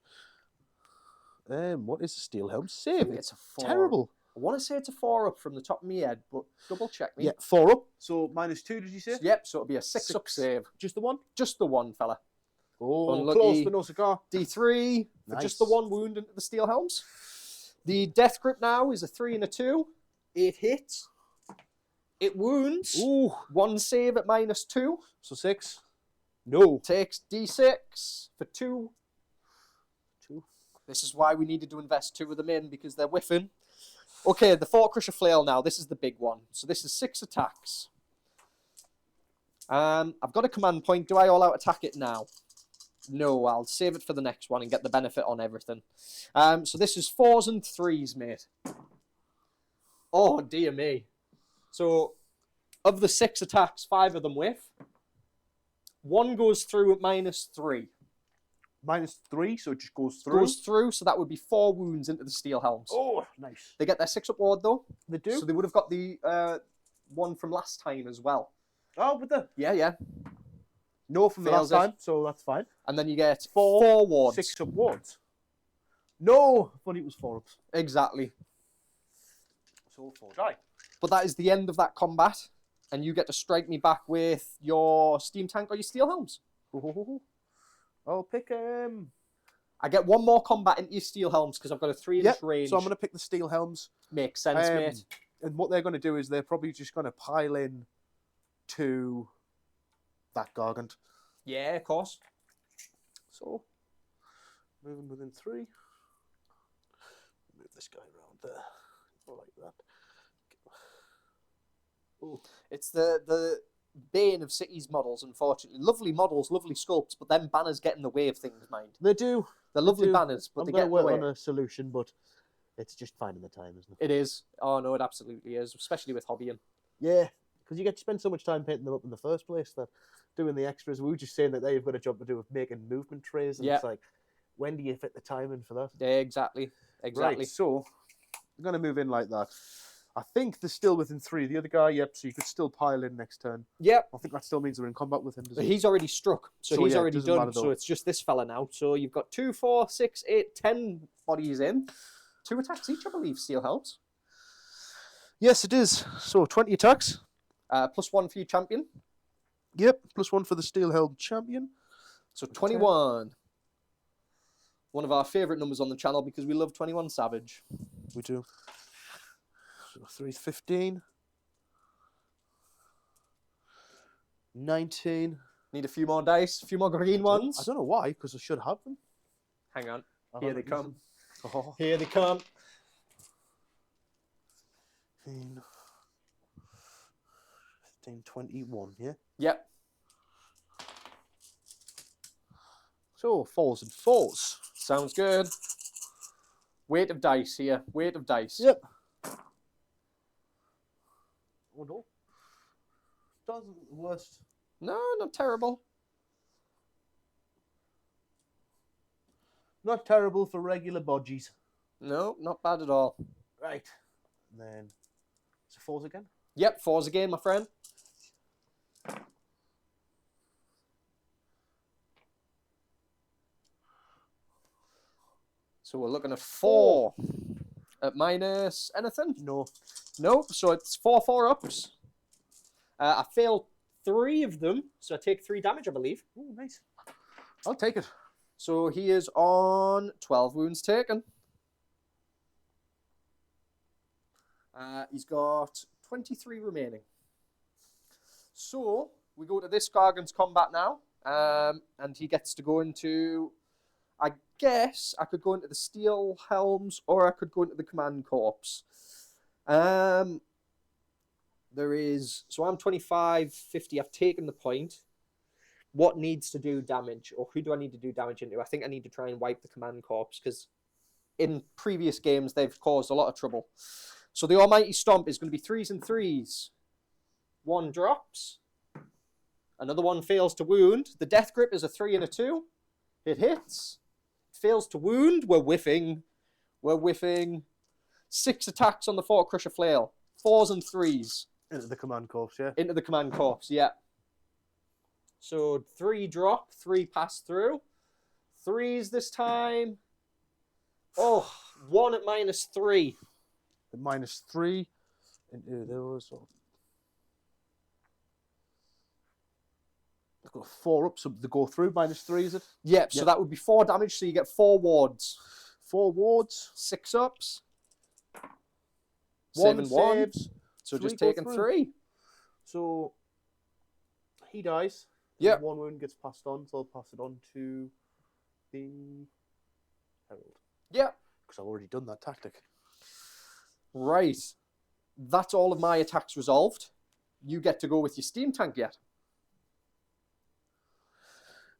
What is the steel helm save? It's a 4. Terrible. I want to say it's a 4 up from the top of my head, but double check me. Yeah, 4 up. So -2, did you say? Yep, so it'll be a 6 up save. Just the one? Just the one, fella. Oh, Unlucky. close, but no cigar. D3 for just the Nice. 1 wound into the steel helms. The death grip now is a 3 and a 2. It hits. It wounds. Ooh, 1 save at -2. so 6. No. Takes D6 for 2. 2. This is why we needed to invest 2 of them in, because they're whiffing. Okay, the Fort Crusher Flail now. This is the big one. So this is 6 attacks. I've got a command point. Do I all-out attack it now? No, I'll save it for the next one and get the benefit on everything. So this is 4s and 3s, mate. Oh, dear me. So, of the 6 attacks, 5 of them whiff. 1 goes through at -3. -3, so it just goes through. Goes through, so that would be 4 wounds into the steel helms. Oh, nice. They get their 6 up ward, though. They do? So they would have got the one from last time as well. Oh, but the... Yeah. No from the Fails last it. time, so that's fine. And then you get 4 4 wards. 6 up wards. No! I thought it was 4 ups. Exactly. So 4 die. But that is the end of that combat. And you get to strike me back with your steam tank or your steel helms. I'll pick... I get 1 more combat into your steel helms because I've got a 3-inch range. So I'm going to pick the steel helms. Makes sense, mate. And what they're going to do is they're probably just going to pile in to that gargant. Yeah, of course. So, moving within 3. Move this guy around there. Like that. Ooh. It's the bane of cities models, unfortunately. Lovely models, lovely sculpts, but then banners get in the way of things, mind. They do. They're lovely do. banners, but I'm they going get to in the work way. on a solution, but it's just finding the time, isn't it? It is. Oh, no, it absolutely is, especially with hobbying. Yeah, because you get to spend so much time painting them up in the first place that doing the extras, we were just saying that they've got a job to do with making movement trays, and it's like, when do you fit the time in for that? Yeah, exactly. Right, so I'm going to move in like that. I think they're still within 3. The other guy, yep, so you could still pile in next turn. Yep. I think that still means they're in combat with him, doesn't it? He's already struck, so he's yeah, it already doesn't matter done. though. So it's just this fella now. So you've got 2, 4, 6, 8, 10 bodies in. 2 attacks each, I believe, steel helps. Yes, it is. So 20 attacks. +1 for your champion. Yep, +1 for the steel-held champion. So 21. One of our favourite numbers on the channel because we love 21 Savage. We do. So 3, 15. 19. Need a few more dice, a few more green ones. I don't know why, because I should have them. Hang on. I Here haven't they come. used them. Oh, Here they come. 15, 21, yeah? Yep. So, 4s and 4s. Sounds good. Weight of dice here. Weight of dice. Yep. Oh no. Doesn't the worst. No, not terrible. Not terrible for regular bodgies. No, not bad at all. Right. And then, so 4s again? Yep, 4s again, my friend. So we're looking at 4 at minus anything. No. Nope, so it's 4 ups. I failed 3 of them, so I take 3 damage, I believe. Oh, nice. I'll take it. So he is on 12 wounds taken. He's got 23 remaining. So we go to this Gargant's combat now, and he gets to go into... I guess I could go into the steel helms, or I could go into the command corps. There is... So I'm 25, 50. I've taken the point. what needs to do damage, or who do I need to do damage into? I think I need to try and wipe the command corps, because in previous games they've caused a lot of trouble. So the Almighty Stomp is going to be 3s and 3s. 1 drops. Another one fails to wound. The Death Grip is a 3 and a 2. It hits. Fails to wound. We're whiffing. We're whiffing. 6 attacks on the Fort Crusher Flail. 4s and 3s. Into the command corps, yeah. Into the command corps, yeah. So 3 drop, 3 pass through. 3s this time. Oh, 1 at -3. At -3 into those. I've got 4 up, so they go through. -3, is it? Yep, so that would be 4 damage, so you get 4 wards. 4 wards. 6 ups. 1 7 1. saves. So 3 just go taking through. 3. So he dies. Yep. 1 wound gets passed on, so I'll pass it on to the Herald. Yep. Because I've already done that tactic. Right. That's all of my attacks resolved. You get to go with your steam tank yet.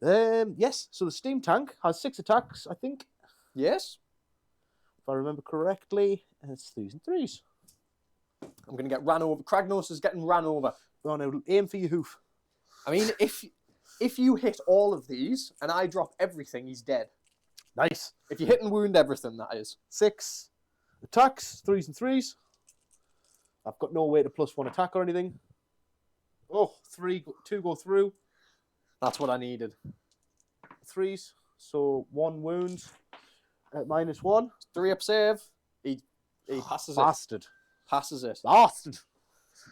Yes, so the steam tank has 6 attacks, I think, Yes. if I remember correctly, and it's 3s and 3s. I'm going to get ran over. Kragnos is getting ran over. Go on, now, aim for your hoof. I mean, if you hit all of these and I drop everything, he's dead. Nice. If you hit and wound everything, that is. 6 attacks, 3s and 3s. I've got no way to +1 attack or anything. Oh, 2 go through. That's what I needed. 3s, so 1 wound at -1. 3 up save. He passes it. Bastard. Passes it. Bastard.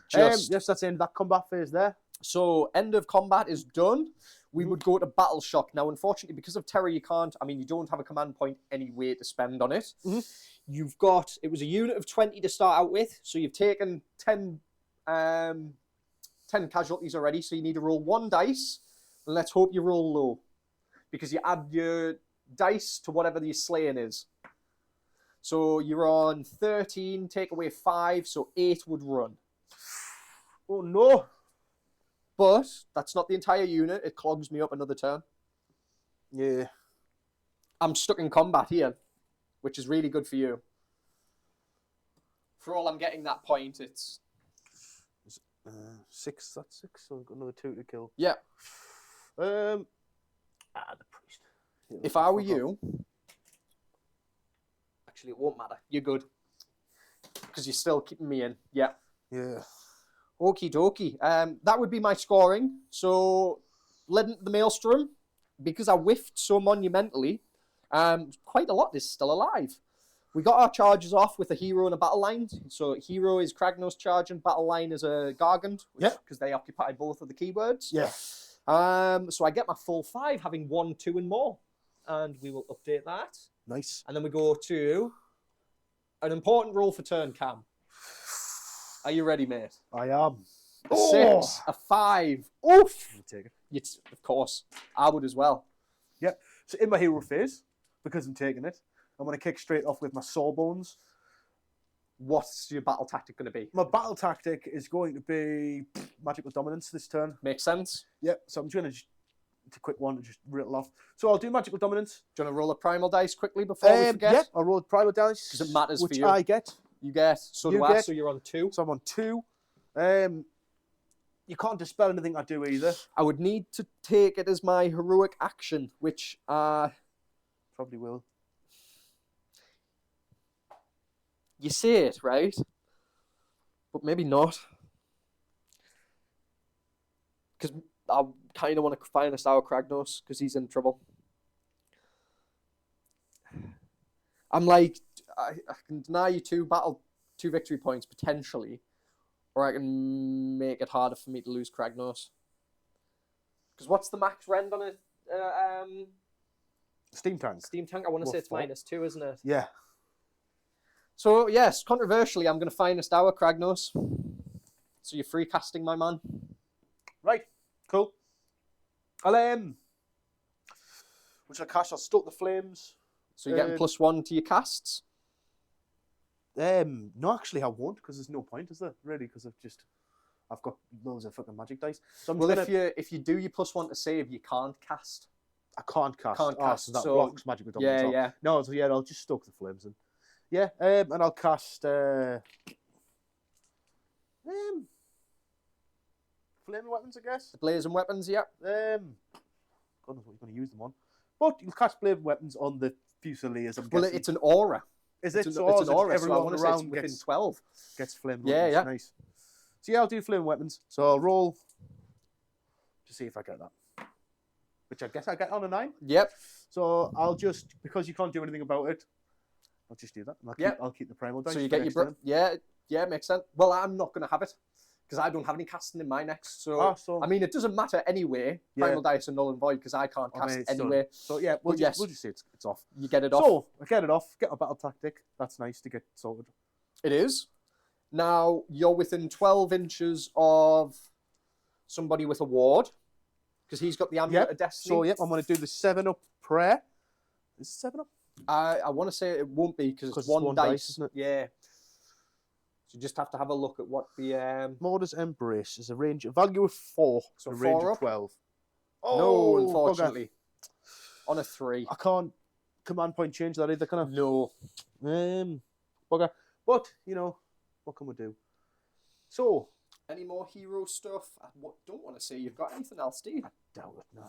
Just. Yes, that's the end of that combat phase there. So, end of combat is done. We would go to Battle Shock. Now, unfortunately, because of Terror, you can't... I mean, you don't have a command point anyway to spend on it. You've got... It was a unit of 20 to start out with, so you've taken 10 casualties already, so you need to roll 1 dice, and let's hope you roll low, because you add your dice to whatever your slaying is. So you're on 13, take away 5, so 8 would run. Oh, no. But that's not the entire unit. It clogs me up another turn. Yeah. I'm stuck in combat here, which is really good for you. For all I'm getting that point, it's... 6, that's 6, so I've got another 2 to kill. Yeah. The priest. If I were you... Actually, it won't matter. You're good. Because you're still keeping me in. Yeah. Yeah. Okie dokie. That would be my scoring. So, led into the Maelstrom, because I whiffed so monumentally, quite a lot is still alive. We got our charges off with a hero and a battle line. So, hero is Kragnos charge and battle line is a Gargant, because they occupy both of the keywords. Yeah. So, I get my full 5, having 1, 2, and more. And we will update that. Nice. And then we go to an important roll for turn, Cam. Are you ready, mate? I am. A 6, a 5. Oof! I'll take it. Of course. I would as well. Yep. So in my hero phase, because I'm taking it, I'm going to kick straight off with my Sawbones. What's your battle tactic going to be? My battle tactic is going to be Magical Dominance this turn. Makes sense. Yep. So I'm just going to... It's a quick one to just riddle off. So I'll do Magical Dominance. Do you want to roll a primal dice quickly before we forget? Yeah, I'll roll Primal Dice. Because it matters for you. Which I get. You get. So do I, so you're on 2. So I'm on 2. You can't dispel anything I do either. I would need to take it as my heroic action, which... Probably will. You say it, right? But maybe not. Because I kind of want to finest our Kragnos, because he's in trouble. I'm like, I can deny you 2 victory points, potentially. Or I can make it harder for me to lose Kragnos. Because what's the max rend on a Steam Tank. steam tank? I want to say it's -2, isn't it? Yeah. So, yes, controversially, I'm going to finest our Kragnos. So you're free casting, my man. Right. Cool. I'll, which I cast, I'll stoke the flames. So you're getting +1 to your casts? No, actually I won't, because there's no point, is there? Really, because I've got loads of fucking magic dice. So I'm Well, just gonna, if you do your +1 to save, you can't cast. I can't cast. Can't cast, so that so- blocks magical dominance. Yeah, off. yeah. No, so yeah, I'll just stoke the flames in. Yeah, and I'll cast flaming weapons, I guess. Blazing weapons, yeah. God knows what you're going to use them on. But you'll cast flaming weapons on the Fusiliers, I'm Well, guessing. it's an aura. Is it? It's So an aura, so I everyone want to say it's around within 12. gets flaming Yeah, weapons. yeah. Nice. So yeah, I'll do flaming weapons. So I'll roll to see if I get that. Which I guess I get on a 9. Yep. So I'll just, because you can't do anything about it, I'll just do that. And I'll keep the primal dice. So you for get next your... turn. Yeah, makes sense. Well, I'm not going to have it, because I don't have any casting in my next. So, So I mean, it doesn't matter anyway. Yeah. Primal dice are null and void, because I can't I cast mean, it's done. anyway. So yeah, we'll But just, yes. we'll just say it's off. You get it off. So I get it off, get a battle tactic. That's nice to get sorted. It is. Now, you're within 12 inches of somebody with a ward, because he's got the Amulet of Destiny. So I'm going to do the 7-up prayer. Is it 7-up? I want to say it won't be, because it's one dice. isn't it? Yeah. So you just have to have a look at what the... Mortar's Embrace is a range, a value of 4, So a range 4 of up? 12. no, unfortunately. Bugger. On a 3. I can't command point change that either, can I? No. Bugger. But, what can we do? So, Any more hero stuff? I don't want to say you've got anything else, do you? doubt it, no.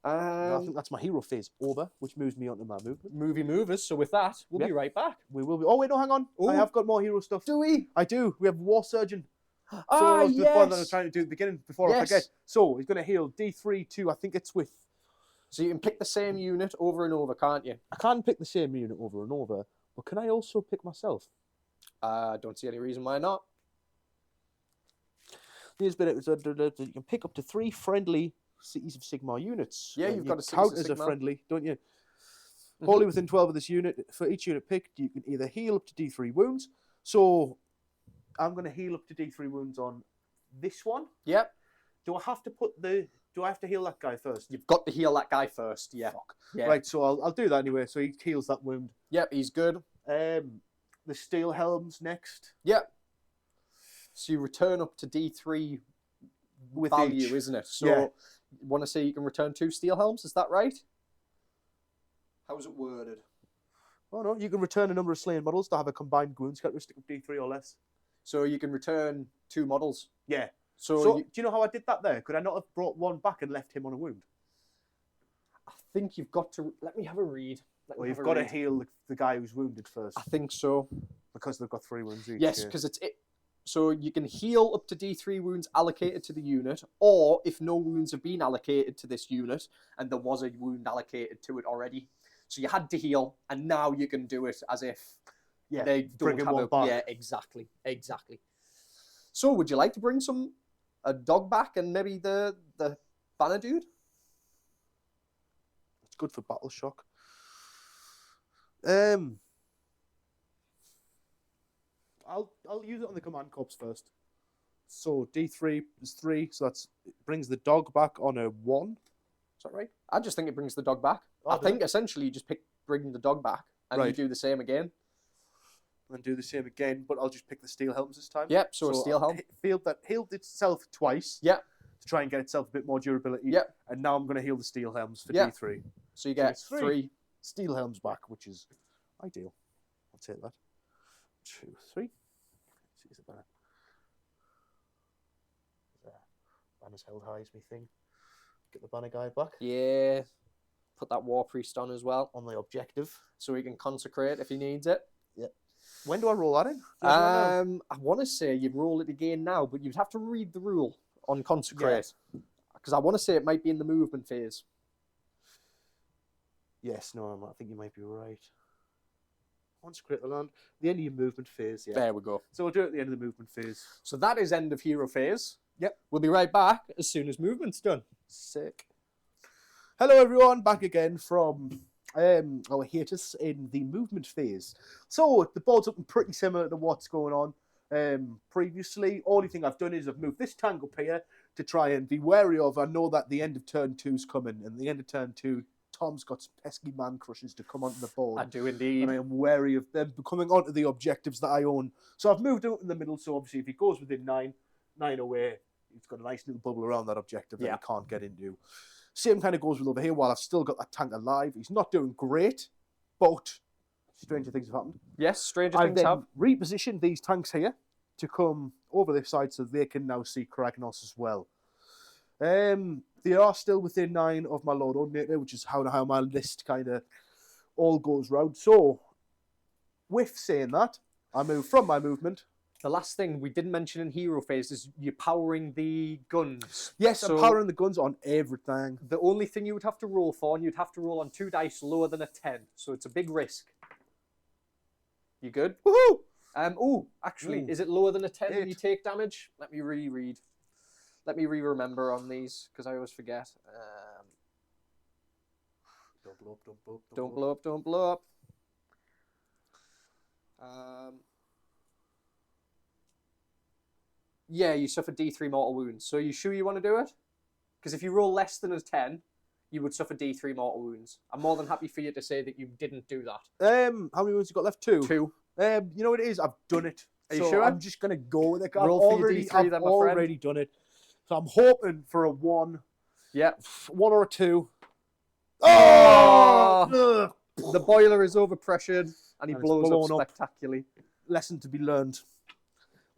No, I think that's my hero phase over, which moves me onto my movement. Movie movers. So with that, we'll be right back. We will be. Oh, wait, no, hang on. Ooh. I have got more hero stuff. Do we? I do. We have War Surgeon. Ah, So the one that I was yes. trying to do at the beginning before I Yes. forget. So he's going to heal D3 to, I think it's with. So you can pick the same unit over and over, can't you? I can't pick the same unit over and over, but can I also pick myself? I don't see any reason why not. Here's been you can pick up to 3 friendly Cities of Sigmar units. Yeah, And you've you got a Cities count of as a Sigmar. friendly, don't you? Wholly within 12 of this unit, for each unit picked, you can either heal up to D3 wounds. So I'm going to heal up to D3 wounds on this one. Yep. Do I have to heal that guy first? You've got to heal that guy first. Yeah. Fuck. Yeah. Right, so I'll do that anyway. So he heals that wound. Yep, he's good. The Steel Helms next. Yep. So you return up to D3 With value, each. isn't it? So Yeah. you want to say you can return 2 steel helms? Is that right? How's it worded? Oh no, you can return a number of slain models to have a combined wounds characteristic of D3 or less. So you can return 2 models. Yeah. So, Do you know how I did that there? Could I not have brought one back and left him on a wound? I think you've got to... Let me have a read. Or you've got to heal the guy who's wounded first. I think so. Because they've got 3 wounds each. Yes, yeah. because it's... So you can heal up to D3 wounds allocated to the unit, or if no wounds have been allocated to this unit, and there was a wound allocated to it already. So you had to heal, and now you can do it as if they bring don't him have one a... back. Yeah, exactly. So would you like to bring a dog back and maybe the banner dude? It's good for battle shock. I'll use it on the command corps first. So D3 is 3, so it brings the dog back on a 1. Is that right? I just think it brings the dog back. Oh, I does think essentially you just bring the dog back, and you Right. do the same again. And do the same again, but I'll just pick the steel helms this time. Yep, so a steel helm. Healed itself twice. Yep. To try and get itself a bit more durability. Yep. And now I'm going to heal the steel helms for Yep. D3. So you get it's 3. 3. Steel helms back, which is ideal. I'll take that. 2, 3. See, is it better? Banner's held high is my thing. Get the banner guy back Yeah. Put that war priest on as well, on the objective. so he can consecrate if he needs it. When do I roll that in? Do you know? I want to say you'd roll it again now, but you'd have to read the rule on consecrate, because I want to say it might be in the movement phase. Yes, no, I think you might be right. Consecrate the land. The end of your movement phase, yeah. There we go. So we'll do it at the end of the movement phase. So that is end of hero phase. Yep. We'll be right back as soon as movement's done. Sick. Hello, everyone. Back again from our hiatus in the movement phase. So the board's looking pretty similar to what's going on previously. Only thing I've done is I've moved this tank up here to try and be wary of. I know that the end of turn 2's coming, and the end of turn 2, Tom's got some pesky man crushers to come onto the board. I do indeed. And I am wary of them coming onto the objectives that I own. So I've moved out in the middle, so obviously if he goes within 9, 9 away. It's got a nice little bubble around that objective that Yeah. he can't get into. Same kind of goes with over here. While I've still got that tank alive, he's not doing great, but stranger things have happened. Yes, stranger I've things then have. repositioned these tanks here to come over this side so they can now see KRAGNOS as well. They are still within 9 of my Lord Ordinator, which is how my list kind of all goes round. So, with saying that, I move from my movement. The last thing we didn't mention in hero phase is you're powering the guns. Yes, So I'm powering the guns on everything. the only thing you would have to roll for, and you'd have to roll on 2 dice lower than a 10. So it's a big risk. You good? Woohoo! Actually, Ooh. is it lower than a 10 when 8. you take damage? Let me reread. Let me re-remember on these, because I always forget. Don't blow up, don't blow up, Don't blow up, don't blow up. Yeah, you suffer D3 mortal wounds. So are you sure you want to do it? Because if you roll less than a 10, you would suffer D3 mortal wounds. I'm more than happy for you to say that you didn't do that. How many wounds you got left? 2. 2. You know what it is? I've done it. Are you So sure? I'm just gonna go with it. I've Roll for your already, D3 I've then, my friend. already done it. So I'm hoping for a 1, Yeah. 1 or a 2. Oh! Ugh. The boiler is overpressured and he And it's blows up blown up. spectacularly. Lesson to be learned.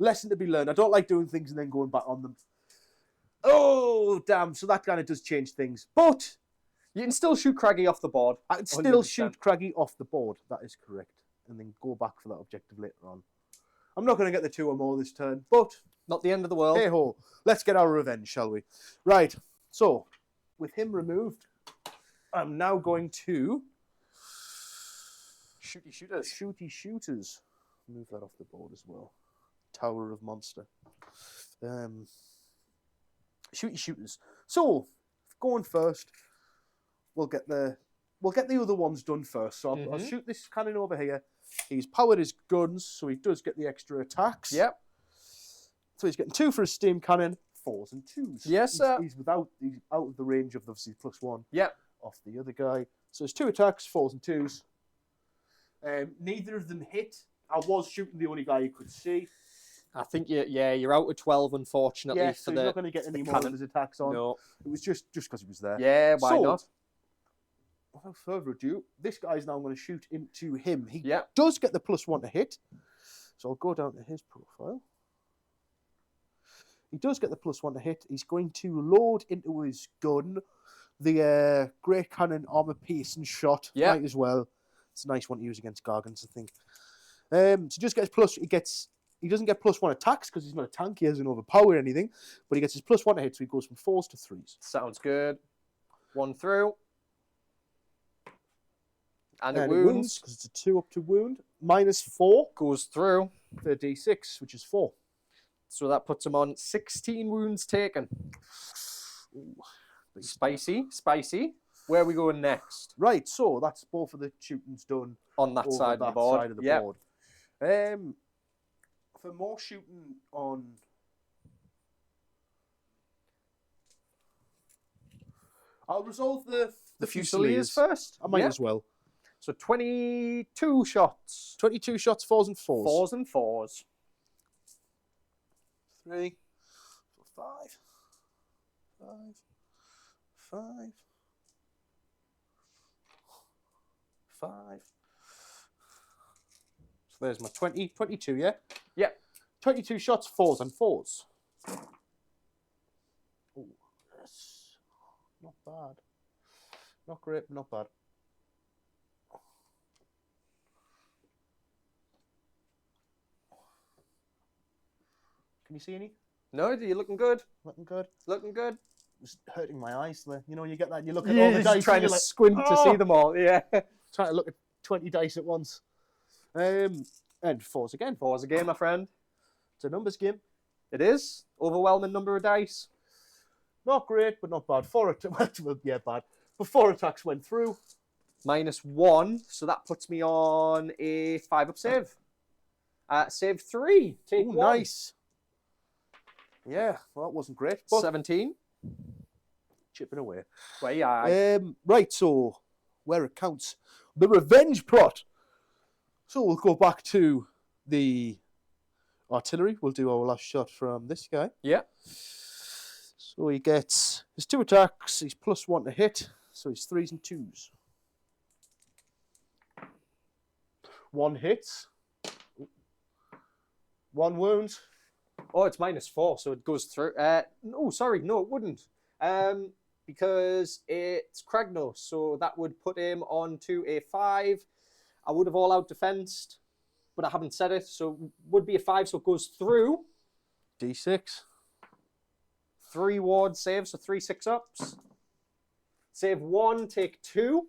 Lesson to be learned. I don't like doing things and then going back on them. Oh, damn. So that kind of does change things. But You can still shoot Craggy off the board. I can still 100%. shoot Craggy off the board. That is correct. And then go back for that objective later on. I'm not going to get the 2 or more this turn. But, Not the end of the world. hey ho. Let's get our revenge, shall we? Right. So, with him removed, I'm now going to... Shooty shooters. Shooty shooters. Move that off the board as well. Tower of Monster. Shooty shooters. So, going first, we'll get the other ones done first. So I'll shoot this cannon over here. He's powered his guns, so he does get the extra attacks. Yep. So he's getting 2 for his steam cannon, 4s and 2s. Yes, sir. He's out of the range of obviously +1 Yep. off the other guy. So it's 2 attacks, 4s and 2s. Neither of them hit. I was shooting the only guy you could see. I think you're out of 12, unfortunately. Yeah, for so he's the, not going to get any more of cannon. his attacks on. No. It was just because he was there. Yeah, why So, not? Without further ado, this guy's now going to shoot into him. He Yep. does get the +1 to hit. So I'll go down to his profile. He does get the +1 to hit. He's going to load into his gun the Great Cannon Armor Piercing Shot. Yep. Might as well. It's a nice one to use against Gargants, I think. So just gets he doesn't get +1 attacks because he's not a tank. He hasn't overpowered anything, but he gets his +1 to hit, so he goes from 4s to 3s. Sounds good. 1 through. And it And wounds. because it's a 2 up to wound. -4 Goes through. for D6, which is 4. So that puts him on 16 wounds taken. Ooh. Spicy. Where are we going next? Right, so that's both of the shooting's done On that over side of that the board. side of the Yep. board. For more shooting on... I'll resolve the Fusiliers first. I might Yep. as well. So 22 shots. 22 shots, 4s and 4s. 4s and 4s. 3, 4, 5. 5. 5. 5. So there's my 22, yeah? Yep. 22 shots, 4s and 4s. Oh, yes. Not bad. Not great, but not bad. Can you see any? No, you're looking good. Looking good. Looking good. It's hurting my eyes there. You know, you get that, you look at You're all the just dice. trying and to you're like, squint to "Oh!" see them all. Yeah. Trying to look at 20 dice at once. And 4s again. 4s again, my friend. It's a numbers game. It is. Overwhelming number of dice. Not great, but not bad. 4 attacks, yeah, bad. But 4 attacks went through. -1, so that puts me on a 5-up save. Save 3. Take Ooh, 1. nice. Yeah, well, that wasn't great. But 17. chipping away. Well, yeah. Right, so where it counts. The revenge plot. So we'll go back to the artillery. We'll do our last shot from this guy. Yeah. So he gets his 2 attacks. He's +1 to hit. So he's 3s and 2s. 1 hits. 1 wound. Oh, it's -4, so it goes through. No, sorry, no, it wouldn't. Because it's KRAGNOS, so that would put him on to a 5. I would have all-out defensed, but I haven't said it, so it would be a 5, so it goes through. D6. 3 ward saves, so 3 6-ups. Save 1, take 2.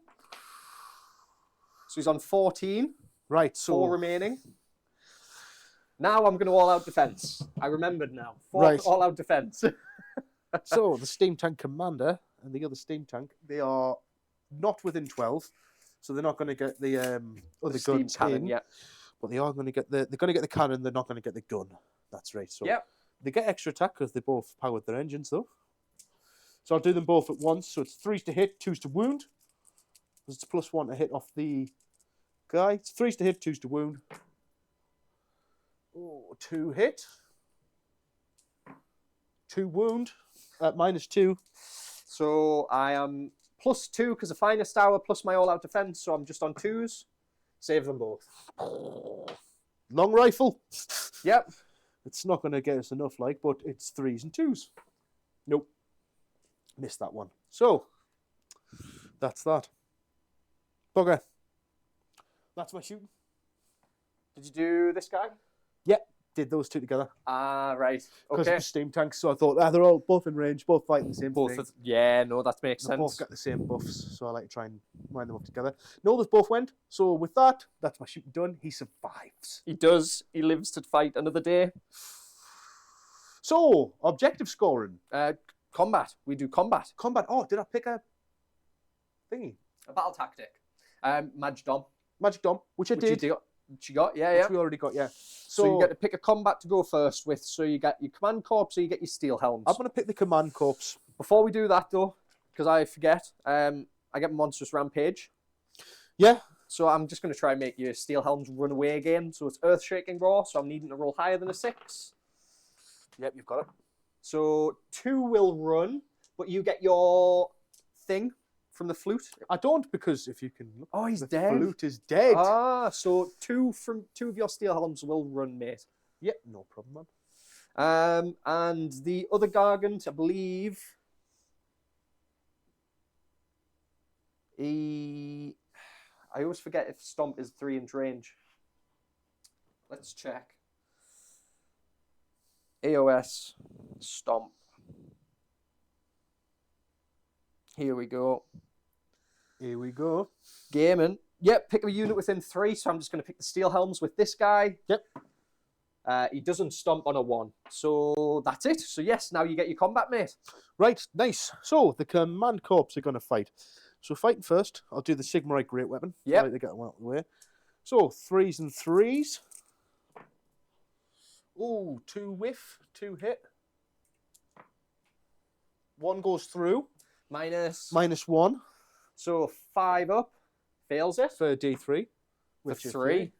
So he's on 14. Right, so 4 remaining. Now I'm going to all-out defense. I remembered now. 4 Right. all-out defense. so the steam tank commander and the other steam tank, they are not within 12, so they're not going to get the other steam guns cannon, in, yeah. but they are going to get they're going to get the cannon. They're not going to get the gun. That's right. So Yep. they get extra attack because they both powered their engines though. So I'll do them both at once. So it's 3s to hit, 2s to wound. It's +1 to hit off the guy. It's 3s to hit, 2s to wound. Oh, 2 hit. 2 wound. -2. So I am +2 because of finest hour plus my all-out defense, so I'm just on 2s. Save them both. Long rifle. Yep. It's not going to get us enough, like, but it's 3s and 2s. Nope. Missed that one. So, that's that. Bugger. That's my shooting. Did you do this guy? Yep. Did those 2 together. Ah, right. Because Okay. it was steam tanks, so I thought, they're all both in range, both fighting the same Both thing. yeah, no, that makes They both sense. got the same buffs, so I like to try and line them up together. No, they both went. So with that, that's my shooting done. He survives. He does. He lives to fight another day. So, objective scoring. Combat. We do combat. Combat. Oh, did I pick a thingy? A battle tactic. Magic Dom. Magic Dom, which I did. Which you got? Yeah, Which yeah. we already got, yeah. So you get to pick a combat to go first with. So you get your command corps, so you get your steel helms. I'm going to pick the command corps. Before we do that, though, because I forget, I get monstrous rampage. Yeah. So I'm just going to try and make your steel helms run away again. So it's earth shaking roar. So I'm needing to roll higher than a 6. Yep, you've got it. So 2 will run, but you get your thing from the flute. I don't, because if you can look, Oh, he's the dead. flute is dead. Ah, so 2 of your steel helms will run, mate. Yep, no problem, man. And the other Gargant, I believe, I always forget if Stomp is 3-inch range. Let's check. AOS Stomp. Here we go. Here we go. Gaming. Yep, pick a unit within 3, so I'm just going to pick the steel helms with this guy. Yep. He doesn't stomp on a 1. So that's it. So yes, now you get your combat, mate. Right, nice. So the command corps are going to fight. So fighting first, I'll do the Sigmar Great Weapon. Yep. I like to get them out of the way. So 3s and 3s. Ooh, 2 whiff, 2 hit. 1 goes through. -1 So 5 up. Fails it. for D3. For Which is 3.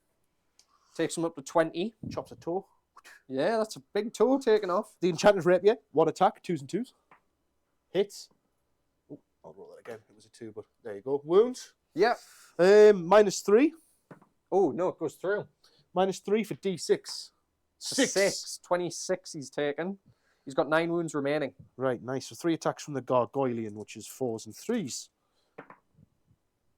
Takes him up to 20. Chops a toe. Yeah, that's a big toe taken off. The Enchanted Rapier, 1 attack, 2s and 2s. Hits. Oh, I'll roll that again. It was a 2, but there you go. Wounds. Yep. -3. Oh, no, it goes through. -3 for D6. 6. 26 he's taken. He's got 9 wounds remaining. Right, nice. So 3 attacks from the Gargoylian, which is 4s and 3s.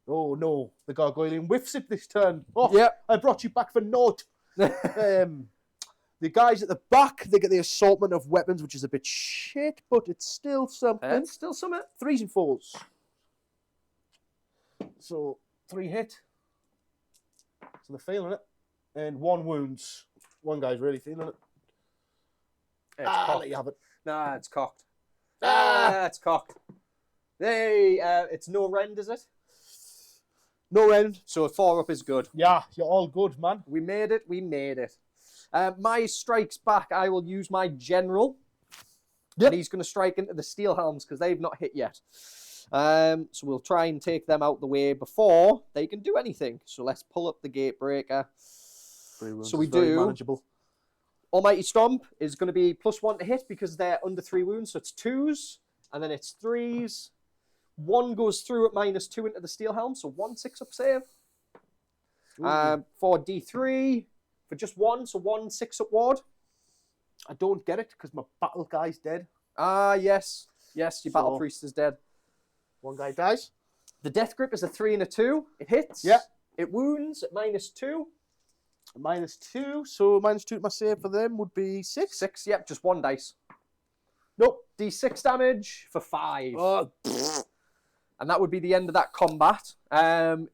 Oh no, the Gargoylian whiffs it this turn. Oh, Yep. I brought you back for naught. The guys at the back, they get the assortment of weapons, which is a bit shit, but it's still something. And still some it. 3s and 4s. So 3 hit. So they're feeling it. And 1 wounds. One guy's really feeling it. It's Let cocked. you have it. Nah, it's cocked. Ah! It's cocked. Hey, it's no rend, is it? No end. So 4 up is good. Yeah, you're all good, man. We made it. We made it. My strikes back. I will use my general. Yep. And he's going to strike into the steel helms because they've not hit yet. So we'll try and take them out the way before they can do anything. So let's pull up the Gatebreaker. 3 wounds So we is very do. manageable. Almighty Stomp is going to be +1 to hit because they're under 3 wounds, so it's 2s, and then it's 3s. 1 goes through at -2 into the steel helm, so 1 6-up save. For D3, for just 1, so 1 6-up ward. I don't get it because my battle guy's dead. Yes. Yes, your Battle So- Priest is dead. One guy dies. The Death Grip is a 3 and a 2. It hits. Yeah. It wounds at -2. -2, so -2 to my save for them would be 6. 6, yep, just 1 dice. Nope. D6 damage for 5. Oh, And that would be the end of that combat.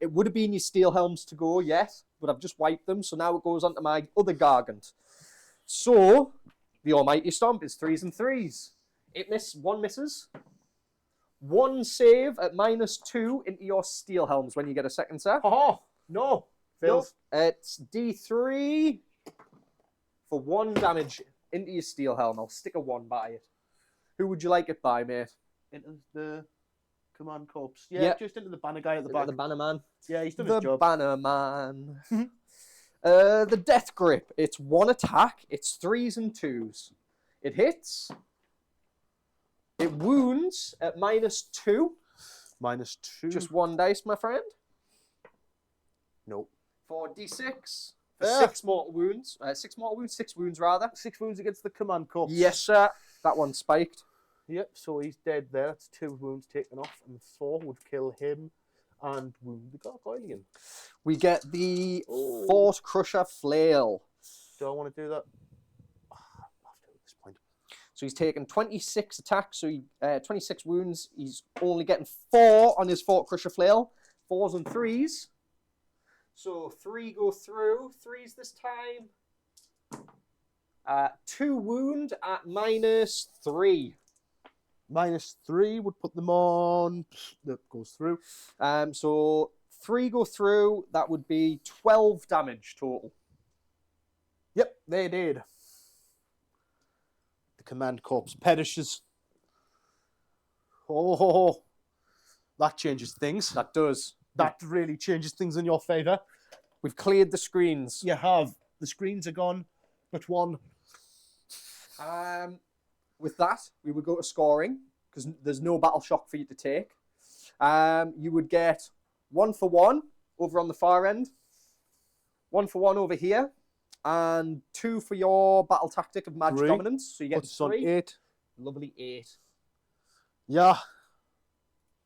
It would have been your Steel Helms to go, yes, but I've just wiped them, so now it goes on to my other Gargant. So, the Almighty Stomp is 3s and 3s. One misses. 1 save at -2 into your Steel Helms when you get a second set. oh no. Fails. It's D3 for 1 damage into your Steel Helm. I'll stick a 1 by it. Who would you like it by, mate? Into the command corps. Yeah, Yeah. just into the banner guy at the back. The Banner Man. Yeah, he's done The his job. Banner Man. The Death Grip. It's 1 attack. It's 3s and 2s. It hits. It wounds at -2. -2. Just 1 dice, my friend. Nope. For D6. For Ah. 6 mortal wounds. 6 mortal wounds? 6 wounds, rather. 6 wounds against the command corps. Yes, sir. That one's spiked. Yep, so he's dead there. That's 2 wounds taken off, and 4 would kill him and wound the Gargoylian. We get the Oh. Fort Crusher Flail. Do I want to do that? I have to at this point. So he's taken 26 attacks, so 26 wounds. He's only getting 4 on his Fort Crusher Flail. 4s and 3s. So 3 go through. 3s this time. 2 wound at -3. -3 would put them on. That goes through. So 3 go through. That would be 12 damage total. Yep, they did. The command corps perishes. Oh, that changes things. That does. That really changes things in your favour. We've cleared the screens. You have. The screens are gone, but 1. With that, we would go to scoring because there's no battle shock for you to take. You would get 1 for 1 over on the far end, 1 for 1 over here, and 2 for your battle tactic of magic 3. dominance. So you get Puts us on 3. 8. Lovely 8. Yeah.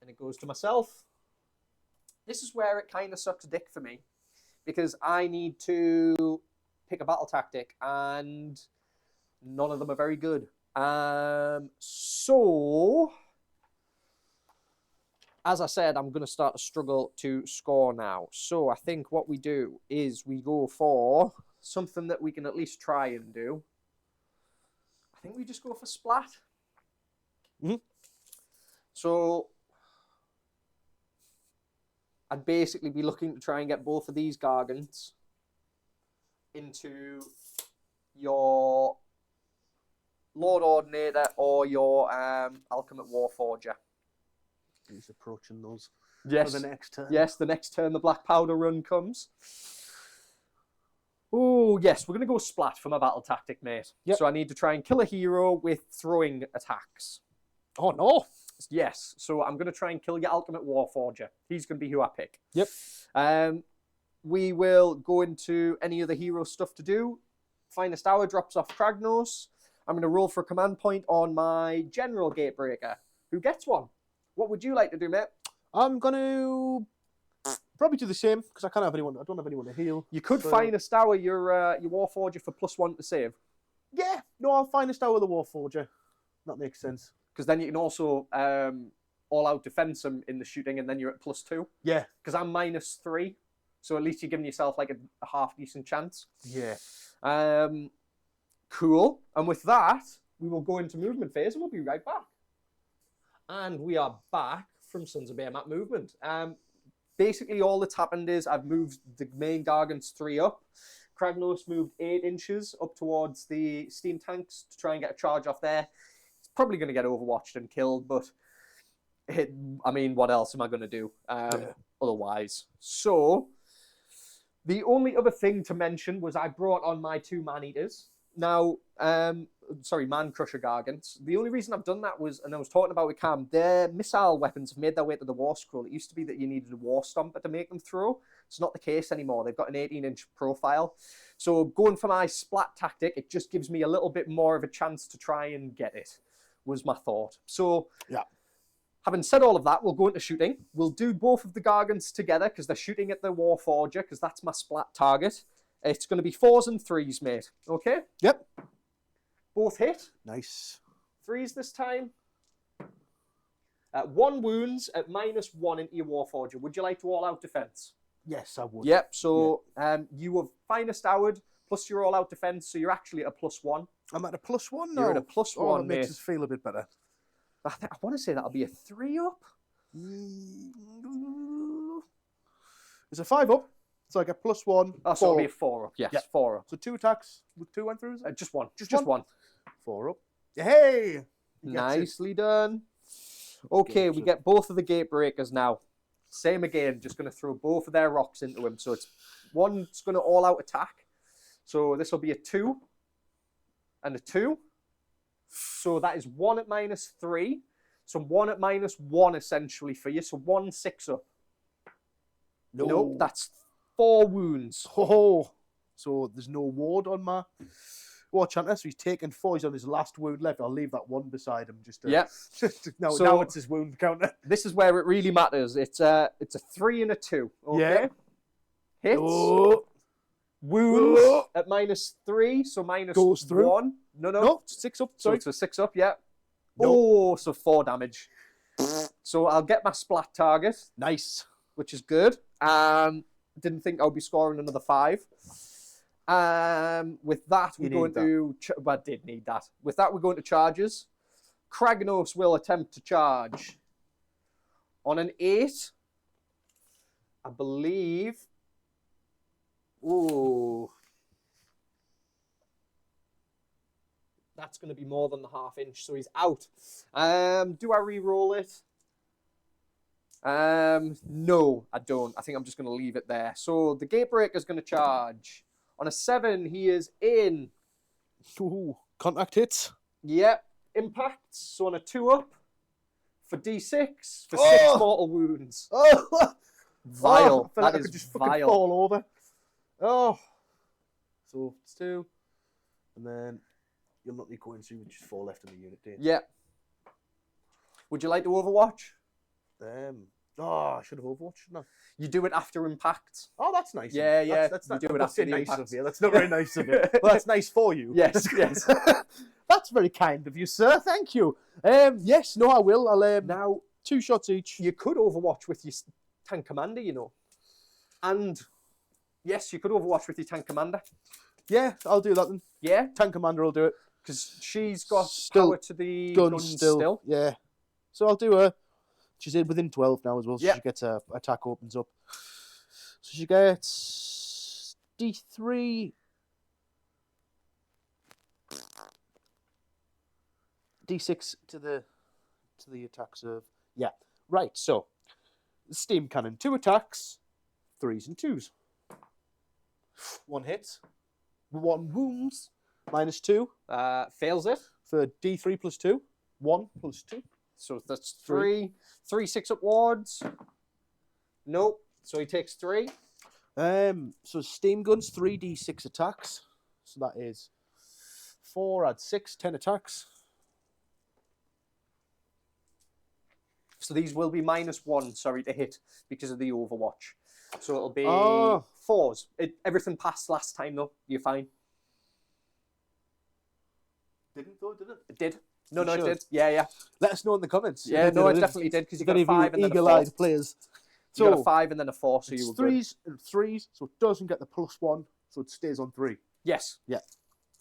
And it goes to myself. This is where it kind of sucks dick for me because I need to pick a battle tactic and none of them are very good. So, as I said, I'm going to start to struggle to score now. So I think what we do is we go for something that we can at least try and do. I think we just go for splat. Mhm. So I'd basically be looking to try and get both of these Gargants into your Lord Ordinator or your Alchemist Warforger. He's approaching those Yes. for the next turn. Yes, the next turn the Black Powder run comes. Oh, yes, we're going to go splat for my battle tactic, mate. Yep. So I need to try and kill a hero with throwing attacks. Oh, no. Yes, so I'm going to try and kill your Ultimate Warforger. He's going to be who I pick. Yep. We will go into any other hero stuff to do. Finest Hour drops off KRAGNOS. I'm going to roll for a command point on my General Gatebreaker. Who gets one? What would you like to do, mate? I'm going to probably do the same because I can't have anyone. I don't have anyone to heal. You could So- Finest Hour your Warforger for +1 to save. Yeah. No, I'll find a star with a Warforger. That makes sense. Because then you can also all-out defense him in the shooting, and then you're at +2. Yeah. Because I'm -3, so at least you're giving yourself like a half-decent chance. Yeah. Cool. And with that, we will go into movement phase, and we'll be right back. And we are back from Sons of Behemat movement. Basically, all that's happened is I've moved the main Gargants 3 up. KRAGNOS moved 8 inches up towards the steam tanks to try and get a charge off there. It's probably going to get overwatched and killed, but I mean, what else am I going to do otherwise? So, the only other thing to mention was I brought on my 2 man-eaters. Now, sorry, Man Crusher Gargants. The only reason I've done that was, and I was talking about with Cam, their missile weapons have made their way to the War Scroll. It used to be that you needed a War Stomper to make them throw. It's not the case anymore. They've got an 18-inch profile. So going for my splat tactic, it just gives me a little bit more of a chance to try and get it, was my thought. So, yeah. Having said all of that, we'll go into shooting. We'll do both of the Gargants together because they're shooting at the Warforger because that's my splat target. It's going to be 4s and 3s, mate. Okay? Yep. Both hit. Nice. 3s this time. 1 wounds at -1 into your Warforger. Would you like to all-out defense? Yes, I would. Yep. So you have finest houred plus your all-out defense, so you're actually at a +1. I'm at a +1 now. You're at a +1, oh, that makes mate. us feel a bit better. I want to say that'll be a 3-up. It's a 5-up. So I get +1. Oh, so it'll be a 4-up. Yes, Yep. 4-up. So 2 attacks with 2 went through, is it? Just one. Just one? one. 4-up. Hey! He gets it. Nicely done. Okay, we get both of the gate breakers now. Same again, just going to throw both of their rocks into him. So it's one's going to all-out attack. So this will be a 2 and a 2. So that is 1 at -3. So 1 at -1 essentially for you. So 1 6-up. No. Nope, that's 4 wounds. Oh, so there's no ward on my War Chanter, so he's taken 4. He's on his last wound left. I'll leave that 1 beside him. Just Yep. now, So- now it's his wound counter. This is where it really matters. It's a 3 and a 2. Okay. Yeah. Hits. Oh, Wounds Oh. at -3, so Goes through. -1. No. no, 6-up. So Sorry. it's a 6-up, yeah. No. Oh, so 4 damage. So I'll get my splat target, Nice. which is good. Didn't think I would be scoring another 5. With that, we You go need into... Well, I did need that. With that, we go into charges. KRAGNOS will attempt to charge. On an 8, I believe... Ooh. That's going to be more than the ½ inch, so he's out. Do I re-roll it? No, I don't. I think I'm just going to leave it there. So the Gatebreaker is going to charge. On a 7, he is in. Ooh, contact hits. Yep, impacts. So on a 2-up for D6 for 6 Oh! mortal wounds. Oh, Vile. I feel That like I is could just fucking vile. fall over. Oh. So it's 2. And then you'll not need coins, so you just 4 left in the unit, don't you? Yep. Would you like to Overwatch? Oh, I should have Overwatched, shouldn't I? You do it after impact. Oh, that's nice. of Yeah, you. yeah, That's you do I'm it not after saying the nice impact. of you. That's not very nice of you. Well, that's nice for you. Yes, yes. That's very kind of you, sir. Thank you. Yes, no, I will. I'll Now, 2 shots each. you could Overwatch with your tank commander, you know. And, yes, you could Overwatch with your tank commander. Yeah, I'll do that then. Yeah, Tank commander will do it. because she's got Still power to the Guns still. Yeah. So I'll do her. She's in within 12 now as well, so Yep. she gets a attack opens up. So she gets D3. D6 to the attack serve. Yeah. Right, so steam cannon, 2 attacks, 3s and 2s. 1 hit, 1 wounds, -2 Fails it. for D3 plus 2, 1 plus 2. So that's 3 6-up wards. Nope. So he takes 3. So steam guns, 3d6 attacks. So that is 4 add 6, 10 attacks. So these will be -1, sorry, to hit because of the Overwatch. So it'll be Oh. 4s. Everything passed last time, though. You're fine. Didn't though, did it? It did. No, You it sure? did. Yeah, yeah. Let us know in the comments. Yeah, no, it definitely did because you got a 5 and then a 4. eagle-eyed players. You got So a 5 and then a 4, so you it's were good. 3s and 3s, so it doesn't get the +1, so it stays on 3. Yes. Yeah.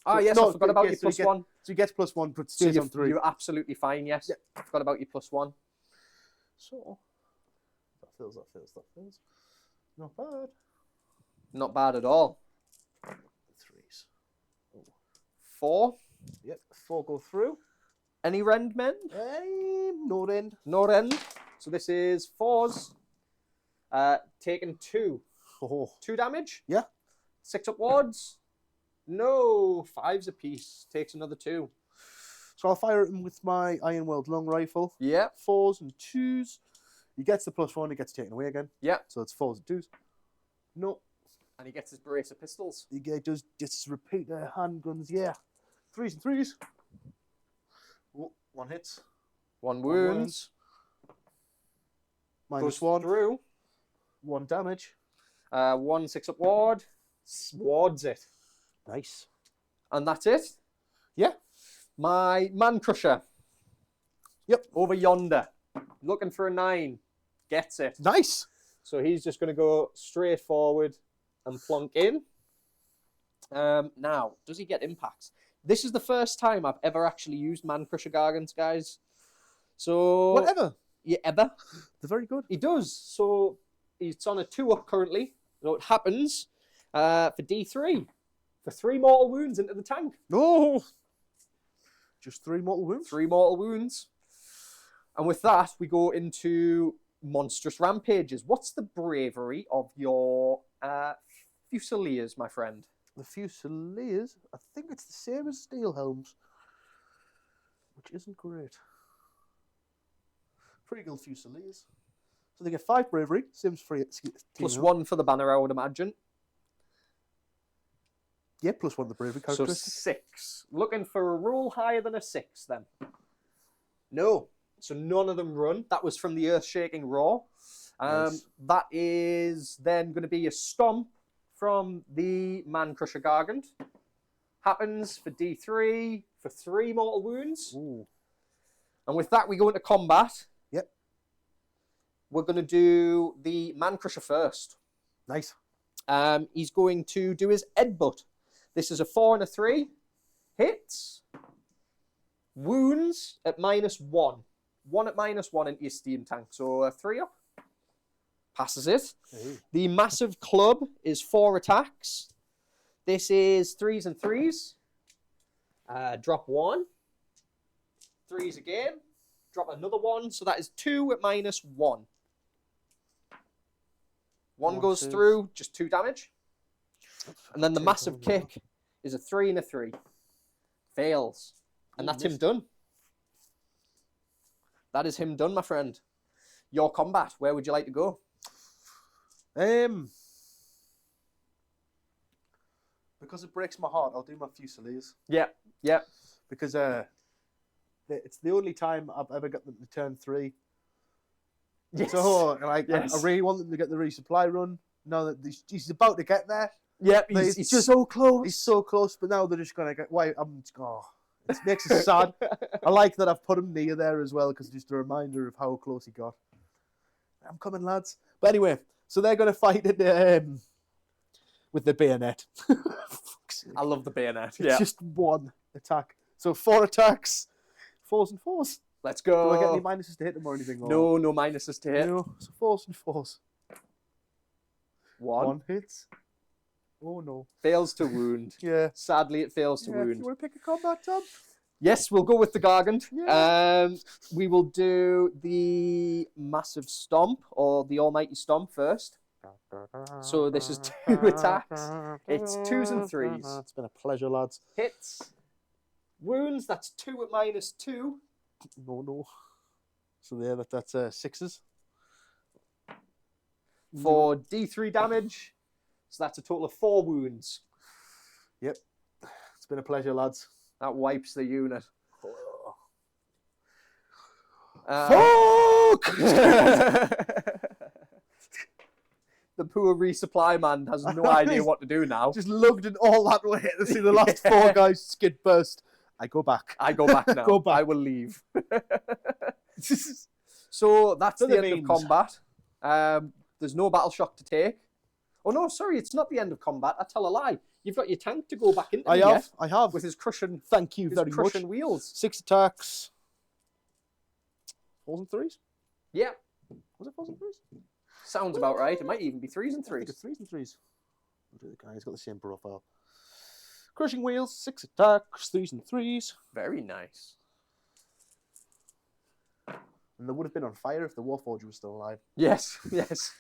Ah, So- yes, no, I forgot about yeah, your so you get- +1. So he gets +1, but So stays on 3. you're absolutely fine, yes. Yeah. Forgot about your +1. So that fills. Not bad. Not bad at all. 3s. 4. Yep, 4 go through. Any rend men? No end. No rend. So this is 4s. Taking 2. Oh. 2 damage. Yeah. 6 up wards. No, 5s apiece. Takes another 2. So I'll fire him with my Iron World long rifle. Yeah. 4s and 2s. He gets the +1, he gets taken away again. Yeah. So it's 4s and 2s. No. And he gets his brace of pistols. He does just repeat their handguns, yeah. 3s and 3s. Oh, 1 hits. 1 wounds. Minus Goes 1. through. 1 damage. 1 6-up ward. Swards it. Nice. And that's it. Yeah. My Man Crusher. Yep. Over yonder. Looking for a 9. Gets it. Nice. So he's just going to go straight forward and plonk in. Now, does he get impacts? This is the first time I've ever actually used Man Crusher Gargants, guys. So Whatever. Yeah, ever. They're very good. He does. So it's on a 2-up currently. So it happens for D3. For 3 mortal wounds into the tank. Oh. Just 3 mortal wounds. 3 mortal wounds. And with that, we go into monstrous rampages. What's the bravery of your Fusiliers, my friend? The Fusiliers, I think it's the same as Steel Helms, which isn't great. Freeguild Fusiliers. So they get 5 bravery, same as free. +1 for the banner, I would imagine. Yeah, +1 the bravery So characteristic. 6. Looking for a roll higher than a 6 then. No. So none of them run. That was from the Earth-Shaking Roar. Nice. That is then going to be a stomp from the Man Crusher Gargant. Happens for D3 for 3 mortal wounds. Ooh. And with that, we go into combat. Yep. We're going to do the Man Crusher first. Nice. He's going to do his headbutt. This is a 4 and a 3. Hits. Wounds at -1. 1 at -1 into your steam tank. So 3 up. Passes it. Hey. The massive club is 4 attacks. This is 3s and 3s. Drop 1. 3s again. Drop another 1. So that is 2 at -1. 1 goes Saves. through, just 2 damage. And then the massive kick is a 3 and a 3. Fails. And that's him done. That is him done, my friend. Your combat, where would you like to go? Because it breaks my heart, I'll do my Fusiliers. Yeah, yeah. Because it's the only time I've ever got them to turn 3. Yes. So like, Yes. I really want them to get the resupply run. Now that he's about to get there. Yep, He's he's just so close. He's so close, but now they're just gonna get. Why? It makes it sad. I like that I've put him near there as well because just a reminder of how close he got. I'm coming, lads. But anyway, so they're gonna fight it with the bayonet. I love the bayonet. It's Yeah. just 1 attack. So 4 attacks, 4s and 4s. Let's Do go. I get any minuses to hit them or anything? Or? No minuses to hit. No. So 4s and 4s. 1. 1 hits. Oh no. Fails to wound. Yeah. Sadly, it fails to You wound. want to pick a combat, Tom? Yes, we'll go with the Gargant. Yeah. We will do the Massive Stomp or the Almighty Stomp first. So this is 2 attacks. It's 2s and 3s. It's been a pleasure, lads. Hits. Wounds, that's 2 at -2. No. So there, that's 6s. For D3 damage. So that's a total of 4 wounds. Yep. It's been a pleasure, lads. That wipes the unit. Fuck! The poor resupply man has no idea what to do now. Just lugged it all that way to see the last 4 guys skid burst. I go back. I go back now. Go back. I will leave. So that's For the the end of combat. There's no battle shock to take. Oh no, sorry, it's not the end of combat. I tell a lie. You've got your tank to go back into. I have. With his crushing. Thank you his very much. crushing wheels. 6 attacks. 4s and 3s? Yeah, Was it 4s and 3s? sounds about right. It might even be 3s and I think 3s. it's 3s and 3s. Look at the guy, he's got the same profile. Crushing wheels, 6 attacks, 3s and 3s. Very nice. And they would have been on fire if the Warforger was still alive. Yes, yes.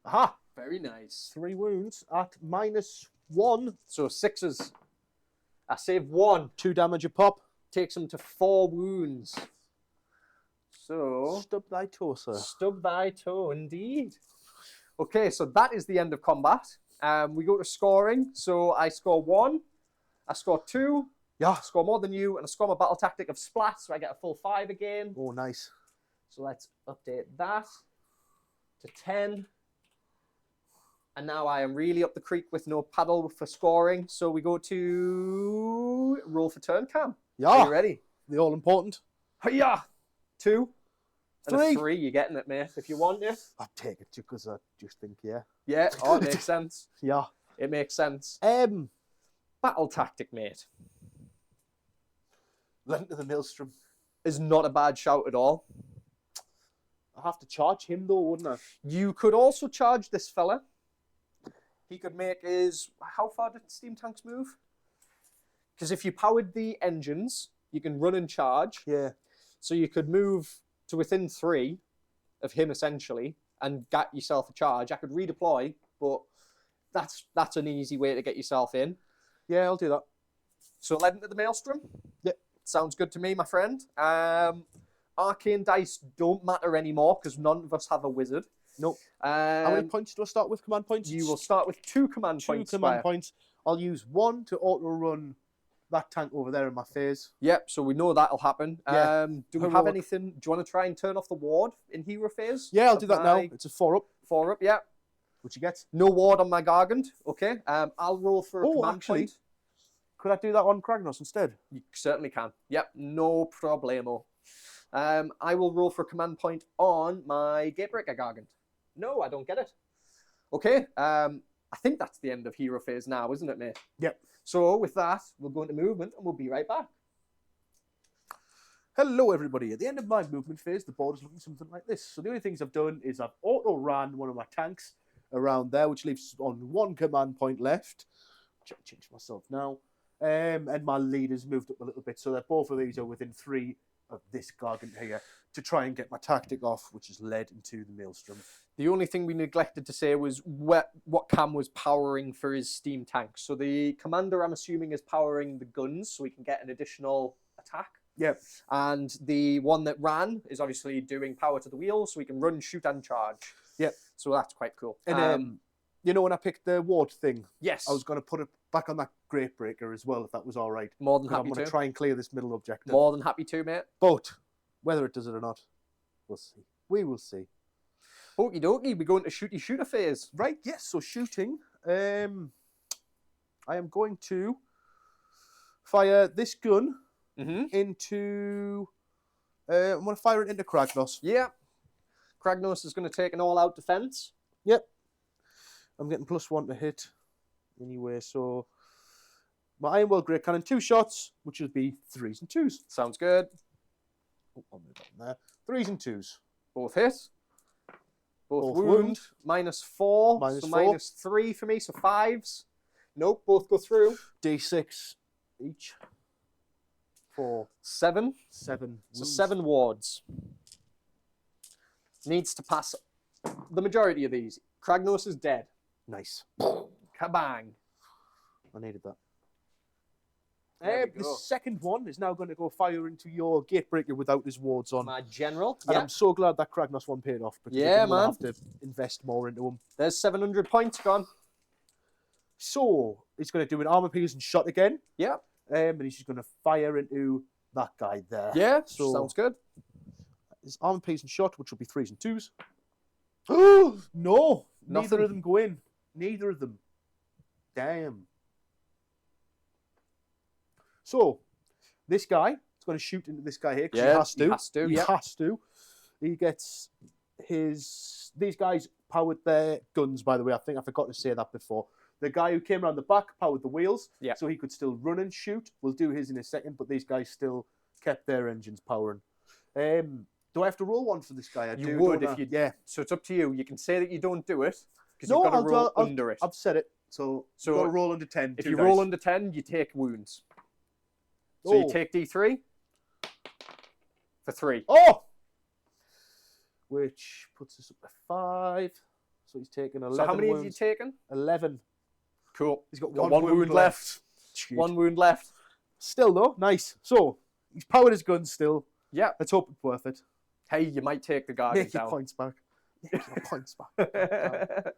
Aha! Very nice. 3 wounds at -1. So 6s. I save 1. 2 damage a pop. Takes him to 4 wounds. So... Stub thy toe, sir. Stub thy toe, indeed. Okay, so that is the end of combat. We go to scoring. So I score 1. I score 2. Yeah. I score more than you. And I score my battle tactic of splat, so I get a full 5 again. Oh, nice. So let's update that to 10. And now I am really up the creek with no paddle for scoring. So we go to roll for turn cam. Yeah. Are you ready? The all important. Hiya! 2. And 3. a 3, you're getting it, mate. If you want it. I'd take it too, because I just think, yeah. Yeah, oh, it makes sense. Yeah. It makes sense. Battle tactic, mate, Lent to the Maelstrom. is not a bad shout at all. I have to charge him, though, wouldn't I? You could also charge this fella. He could make his... How far did steam tanks move? Because if you powered the engines, you can run and charge. Yeah. So you could move to within 3 of him, essentially, and get yourself a charge. I could redeploy, but that's an easy way to get yourself in. Yeah, I'll do that. So 11 to the Maelstrom? Yep. Sounds good to me, my friend. Arcane dice don't matter anymore because none of us have a wizard. Nope. How many points do I start with? Command points? You will start with 2 command points. 2 command points. I'll use 1 to auto-run that tank over there in my phase. Yep, so we know that'll happen. Yeah. Do we have anything? Do you want to try and turn off the ward in hero phase? Yeah, I'll do that now. It's a 4-up. 4-up, yeah. Which you get? No ward on my Gargant. Okay. I'll roll for a command point. Could I do that on Kragnos instead? You certainly can. Yep, no problemo. I will roll for a command point on my Gatebreaker Gargant. No, I don't get it. Okay. I think that's the end of hero phase now, isn't it, mate? Yep. So with that, we'll go into movement and we'll be right back. Hello, everybody. At the end of my movement phase, the board is looking something like this. So the only things I've done is I've auto-ran one of my tanks around there, which leaves on 1 command point left. Which I'll change myself now. And my leader's moved up a little bit, so that both of these are within 3 of this Gargant here to try and get my tactic off, which has led into the Maelstrom. The only thing we neglected to say was what Cam was powering for his steam tanks. So the commander, I'm assuming, is powering the guns, so he can get an additional attack. Yep. And the one that ran is obviously doing power to the wheels, so he can run, shoot, and charge. Yep. So that's quite cool. And you know when I picked the ward thing? Yes. I was going to put it back on that Great Breaker as well, if that was all right. More than happy I'm going to. to try and clear this middle objective. More than happy to, mate. But whether it does it or not, we'll see. We will see. Okie dokie, we're going to shooter phase. Right, yes, so shooting. I am going to fire this gun into... I'm going to fire it into Kragnos. Yeah. Kragnos is going to take an all-out defense. Yep. I'm getting +1 to hit. Anyway, so... My Iron Well Great Cannon, 2 shots, which would be 3s and 2s. Sounds good. Oh, I'll move on there. 3s and 2s. Both hit. Both wound. wound. -4. -4. So -3 for me, so 5s. Nope, both go through. D6 each. 4, 7. 7. So wounds. 7 wards. Needs to pass the majority of these. Kragnos is dead. Nice. Kabang. I needed that. There we The go. second one is now going to go fire into your Gatebreaker without his wards on. My general. And Yeah. I'm so glad that Kragnos one paid off, because Yeah, I'm going man. to have to invest more into him. There's 700 points gone. So he's going to do an armor piercing shot again, Yeah. and he's just going to fire into that guy there. Yeah. So Sounds good. his armor piercing shot, which will be 3s and 2s. Oh no! Nothing. Neither of them go in. Neither of them. Damn. So this guy is going to shoot into this guy here because Yeah, he has to. he has to, He yep. has to. He gets his... These guys powered their guns, by the way. I think I forgot to say that before. The guy who came around the back powered the wheels, Yeah. so he could still run and shoot. We'll do his in a second, but these guys still kept their engines powering. Do I have to roll one for this guy? I You do, would don't I? if you... Yeah. So it's up to you. You can say that you don't do it because No, you've got to roll I'll- under it. I've said it. So you've got to roll under 10. If 2 you dice. roll under 10, you take wounds. So you Oh. take D3 for 3. Oh! Which puts us up to 5. So he's taken 11 So how many wounds. have you taken? 11. Cool. He's got Got one wound left. Shoot. One wound left. Still though, nice. So he's powered his gun still. Yeah. Let's hope it's worth it. Hey, you might take the guardian Make your down. points back. Make your points back.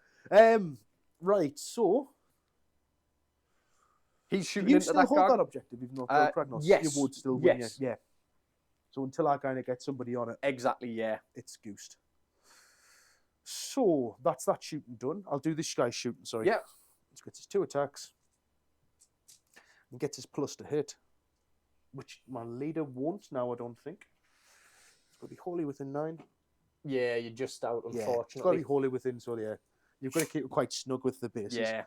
Right, so He's shooting you into still that hold that guard. objective even though KRAGNOS. Yes. You would still win, Yes. yeah. So until I kind of get somebody on it, Exactly, yeah. it's goosed. So that's that shooting done. I'll do this guy's shooting, sorry. Yeah. Let's get his 2 attacks. And gets his plus to hit. Which my leader won't now, I don't think. It's got to be wholly within 9. Yeah, you're just out, Yeah, it's got to unfortunately. be wholly within, so yeah. You've got to keep it quite snug with the bases. Yeah.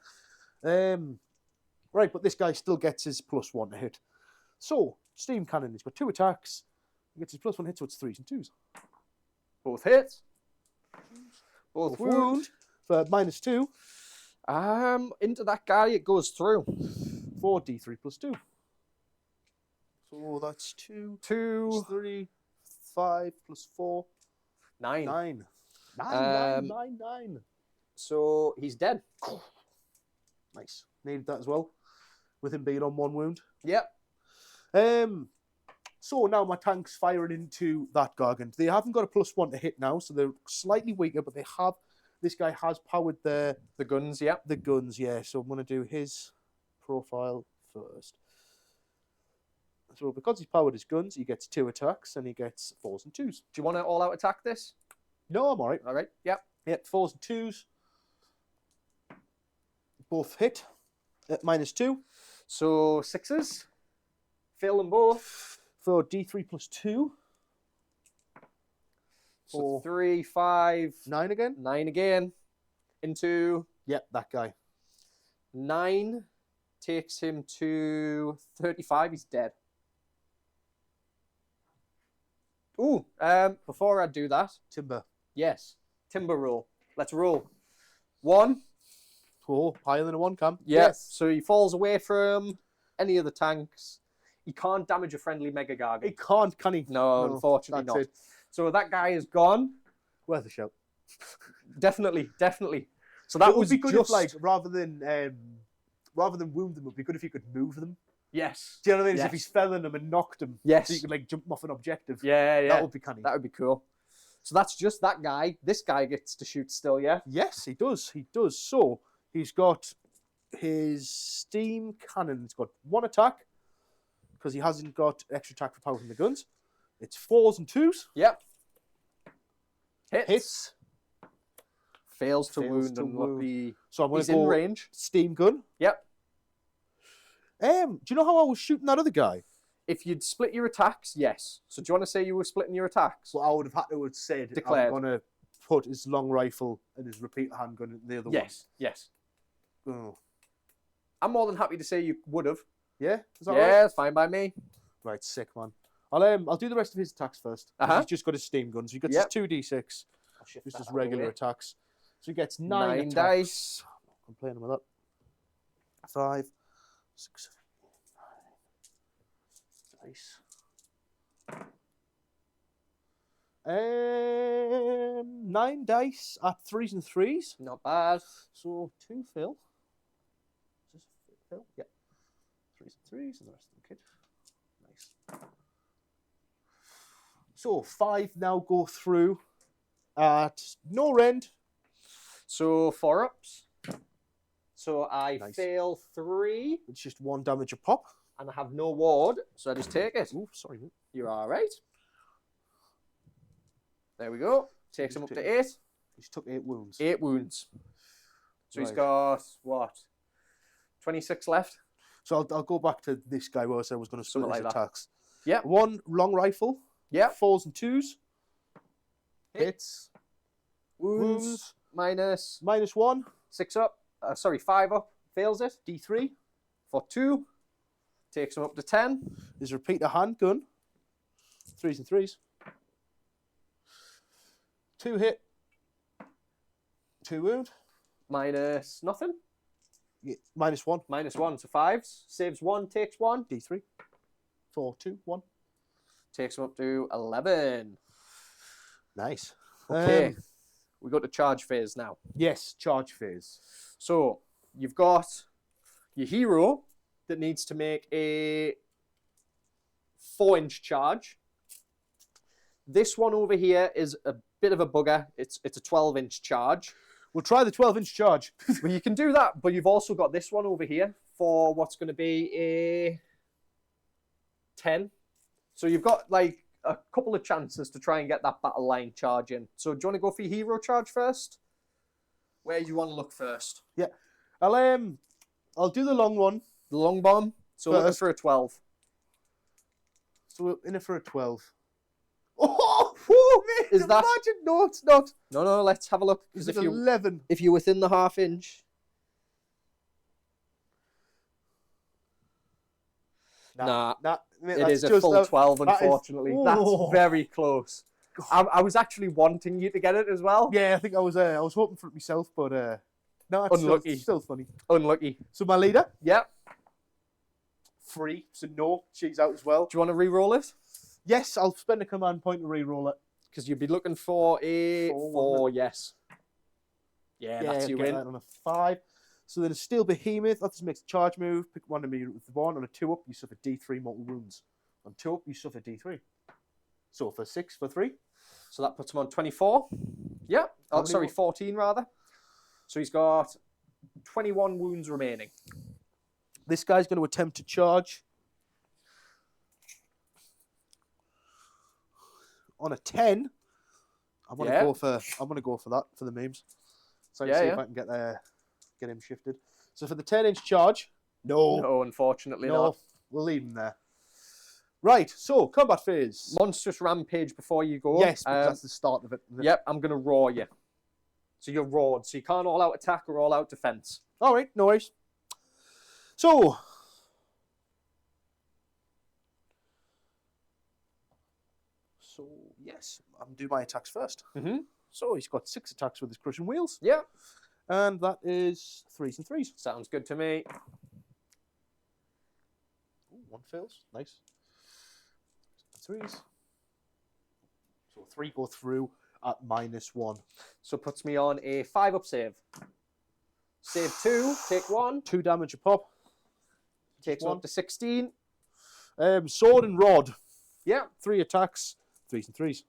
Right, but this guy still gets his +1 to hit. So, steam cannon, he's got 2 attacks. He gets his +1 hit, so it's 3s and 2s. Both hits. Both wound. For -2. Into that guy it goes through. 4d3 +2. So that's 2, 2, 3, 5 +4, 9. 9. 9. So he's dead. Nice. Needed that as well, with him being on 1 wound. Yep. So now my tank's firing into that gargant. They haven't got a +1 to hit now, so they're slightly weaker, but they have. This guy has powered the guns, yep. The guns, yeah. So I'm going to do his profile first. So because he's powered his guns, he gets 2 attacks and he gets 4s and 2s. Do you want to all-out attack this? No, I'm all right. All right, yep. Yep, 4s and 2s. Both hit at -2. So 6s. Fail them both. For D3 +2. So Four. 3, 5, 9 again? 9 again. Into Yep, that guy. 9 takes him to 35. He's dead. Ooh, before I do that, Timber. yes, timber roll. Let's roll. 1. Oh, higher than a 1 cam. Yeah. So he falls away from any of the tanks. He can't damage a friendly Mega Gargant. He can't, can he? No, unfortunately that's not. it. So that guy is gone. Worth a shout. Definitely. So that It would was be good just if, like, rather than wound them, it would be good if you could move them. yes. Do you know what I mean? As Yes. if he's felling them and knocked them. Yes. So you could, like, jump off an objective. Yeah. That would be canny. That would be cool. So that's just that guy. This guy gets to shoot still, yeah? Yes, he does. He does. So he's got his steam cannon. It's got 1 attack because he hasn't got extra attack for power from the guns. It's 4s and 2s. Yep. Hits. Fails to Fails wound to unlucky. So I'm going He's to in go range. steam gun. Yep. Do you know how I was shooting that other guy? If you'd split your attacks, yes. So do you want to say you were splitting your attacks? Well, I would have had to have said Declared. I'm going to put his long rifle and his repeater handgun in the other Yes. one. Oh. I'm more than happy to say you would have. Yeah? Is that Yeah, right? it's fine by me. Right, sick, man. I'll do the rest of his attacks first. 'Cause Uh-huh. He's just got his steam guns. He gets Yep. his 2d6. Shift Just that his out of the regular way. attacks. So he gets 9 9 attacks. dice. I'm not complaining with that. 5, 6, 7, 8, 9. 9 dice at 3s and 3s. Not bad. So 2 fill. Is this a fill? Yeah. 3s and 3s and the rest of the kit. Nice. So 5 now go through at no end. So 4 ups. So I Nice. fail 3 It's just 1 damage a pop. and I have no ward, so I just take it. Ooh, sorry, mate. You're all right. There we go. Takes him up to 8. He's took 8 wounds. 8 wounds. So he's Right. got, what, 26 left? So I'll go back to this guy where I said I was going to split Something his like that. attacks. Yep. 1 long rifle. Yep. 4s and 2s. Hit. Hits. Wounds. Minus -1. 6 up. 5 up. Fails it. D3. For 2. Takes him up to 10. His repeater handgun. 3s and 3s. 2 hit. 2 wound. Minus nothing. Yeah, -1. Minus 1. So 5s. Saves 1. Takes 1. D3. 4, 2, 1. Takes him up to 11. Nice. Okay. We go to charge phase now. Yes, charge phase. So you've got your hero that needs to make a 4-inch charge. This one over here is a bit of a bugger. It's a 12-inch charge. We'll try the 12-inch charge. Well, you can do that, but you've also got this one over here for what's going to be a 10. So you've got like a couple of chances to try and get that battle line charge in. So do you want to go for your hero charge first? Where do you want to look first? Yeah, I'll do the long one. The long bomb. So looking for a 12. So we're in it for a 12. Oh, whoa, mate, Is that- imagine. No, it's not. No, let's have a look. Is Because it 11? if you're within the half-inch, nah, Mate, it that's is a just full 12, that is- unfortunately. Oh. That's very close. I was actually wanting you to get it as well. Yeah, I think I was hoping for it myself, but no, it's Unlucky. still funny. Unlucky. So my leader, Yep. 3. So no, she's out as well. Do you want to re-roll it? Yes, I'll spend a command point to re-roll it. Because you'd be looking for a 4, 4, yes. Yeah, that's you get win. that on a 5. So then it's still Behemoth. That just makes a charge move. Pick one of me with the 1. On a 2 up, you suffer D3 mortal wounds. On 2 up, you suffer D3. So for 6, for 3. So that puts him on 24. Yeah. How Oh, many sorry, more? 14 rather. So he's got 21 wounds remaining. This guy's going to attempt to charge. On a 10, I want to Yeah. go for that for the memes. So I can Yeah, see yeah. if I can get him shifted. So for the 10-inch charge, no, No, unfortunately no, not. we'll leave him there. Right, so combat phase. Monstrous rampage before you go. Yes, because that's the start of it. Isn't it? Yep, I'm going to roar you. So you're roared. So you can't all out attack or all out defense. All right, no worries. So yes, I'm doing my attacks first. Mm-hmm. So he's got 6 attacks with his crushing wheels, Yeah. and that is 3s and 3s. Sounds good to me. Ooh, 1 fails. Nice. 3s. So 3 go through at -1. So puts me on a 5-up save. Save 2, take 1, 2 damage a pop. takes one. up to 16. Sword and rod. Yeah. 3 attacks. 3s and 3s.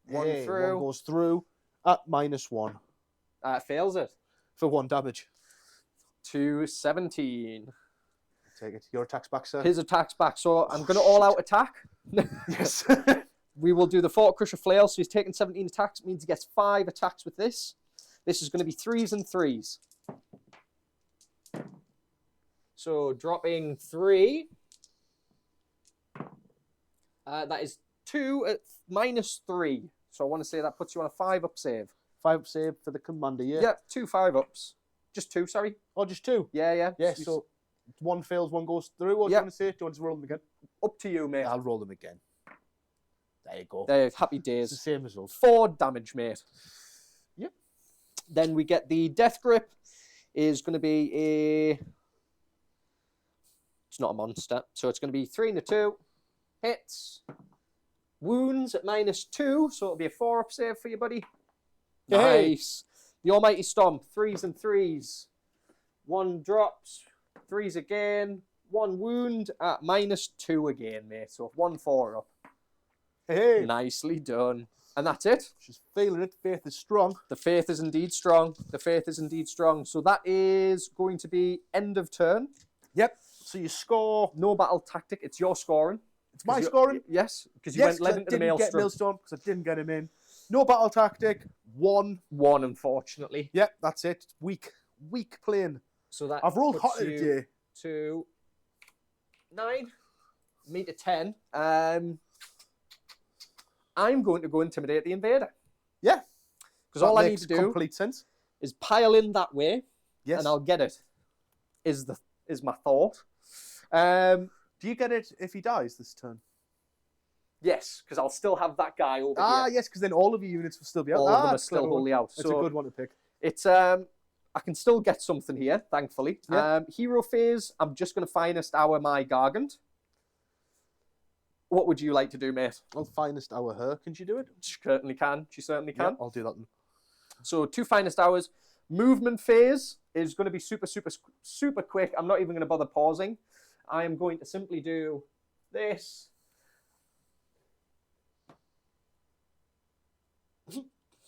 One Hey, through. 1 goes through at -1 Fails it. for 1 damage. To 17. Take it. Your attacks back, sir. His attack's back. So I'm going to all out attack. Yes. We will do the Fort Crusher Flail. So he's taking 17 attacks. It means he gets 5 attacks with this. This is going to be 3s and 3s. So dropping 3. That is 2 at -3. So I want to say that puts you on a 5-up save. 5 save for the commander, yeah? Yeah, 2 5-ups. Just 2, sorry. Or just 2? Yeah. Yeah, so 1 fails, 1 goes through. What do you Yeah. want to say? Do you want to roll them again? Up to you, mate. I'll roll them again. There you go. They're happy It's the days. same result. 4 damage, mate. Yep. Then we get the Death Grip. Is going to be a... It's not a monster. So it's going to be 3 and a 2. Hits. Wounds at -2. So it'll be a 4-up save for you, buddy. Hey. Nice. The Almighty Stomp. 3s and 3s. 1 drops. 3s again. 1 wound at -2 again, mate. So 1 4-up. Hey, Nicely done. And that's it. she's feeling it. Faith is strong. The faith is indeed strong. The faith is indeed strong. So that is going to be end of turn. Yep. So you score. No battle tactic. It's your scoring. It's my 'Cause you- scoring. Yes, because you Yes, went led 'cause I into the didn't get maelstrom. Maelstrom because I didn't get him in. No battle tactic. 1. 1, unfortunately. Yep, that's it. Weak playing. So that I've rolled puts hot you today. to 9. Me to 10. I'm going to go intimidate the invader. Yeah. Because all That I need makes to do complete sense. is pile in that way, Yes. and I'll get it. Is my thought. Do you get it if he dies this turn? Yes, because I'll still have that guy over here. Yes, because then all of your units will still be out. All of them are that's still clever one. wholly out. That's So a good one to pick. it's I can still get something here, thankfully. Yeah. Hero phase, I'm just going to finest hour my Gargant. What would you like to do, mate? Well, finest hour her. Can she do it? She certainly can. She certainly Yeah, can. I'll do that then. So 2 finest hours. Movement phase is going to be super quick. I'm not even going to bother pausing. I am going to simply do this.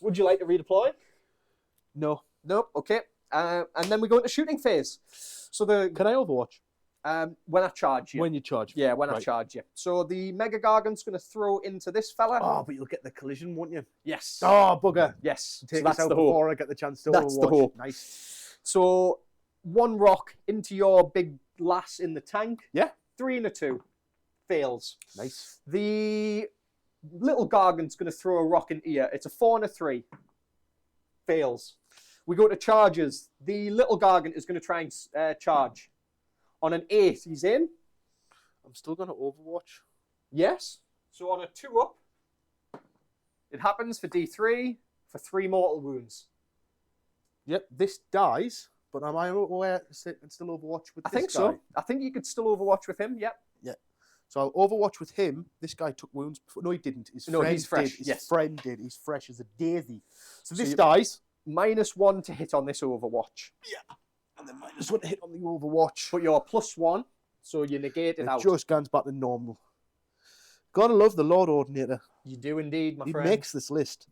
Would you like to redeploy? No. Nope. Okay. And then we go into shooting phase. So Can I overwatch? when I charge you. When you charge. Yeah, when I Right. charge you. So the Mega Gargan's going to throw into this fella. Oh, but you'll get the collision, won't you? Yes. Oh, bugger. Yes. Take So this that's out the hope. before I get the chance to That's the overwatch. hope. Nice. So 1 rock into your big lass in the tank. Yeah. 3 and a 2. Fails. Nice. The little Gargan's going to throw a rock into you. It's a 4 and a 3. Fails. We go to charges. The little Gargan is going to try and charge. On an 8, he's in. I'm still going to overwatch. Yes. So on a 2 up, it happens for D3 for 3 mortal wounds. Yep, this dies, but am I aware to sit and still overwatch with I this think guy? so. I think you could still overwatch with him. Yep. So I'll overwatch with him. This guy took wounds before. No, he didn't. His No, friend he's fresh, did. His yes. friend did. He's fresh as a daisy. So this you- dies. -1 to hit on this overwatch. And then -1 to hit on the overwatch. But you're +1, so you negate it It out. just goes back to normal. Gotta love the Lord Ordinator. You do indeed, my He friend. makes this list.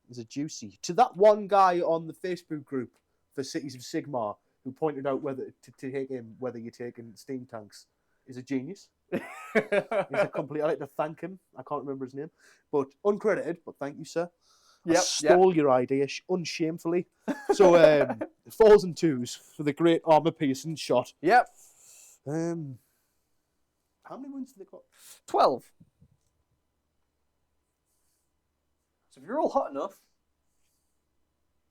It's a juicy. To that one guy on the Facebook group for Cities of Sigmar who pointed out whether to take him, whether you're taking steam tanks, is a genius. He's a complete. I like to thank him. I can't remember his name, but uncredited. But thank you, sir. I Yep, stole your idea unshamefully. So 4s and 2s for the great armor piercing shot. Yep. How many wounds have they got? 12. So if you're all hot enough,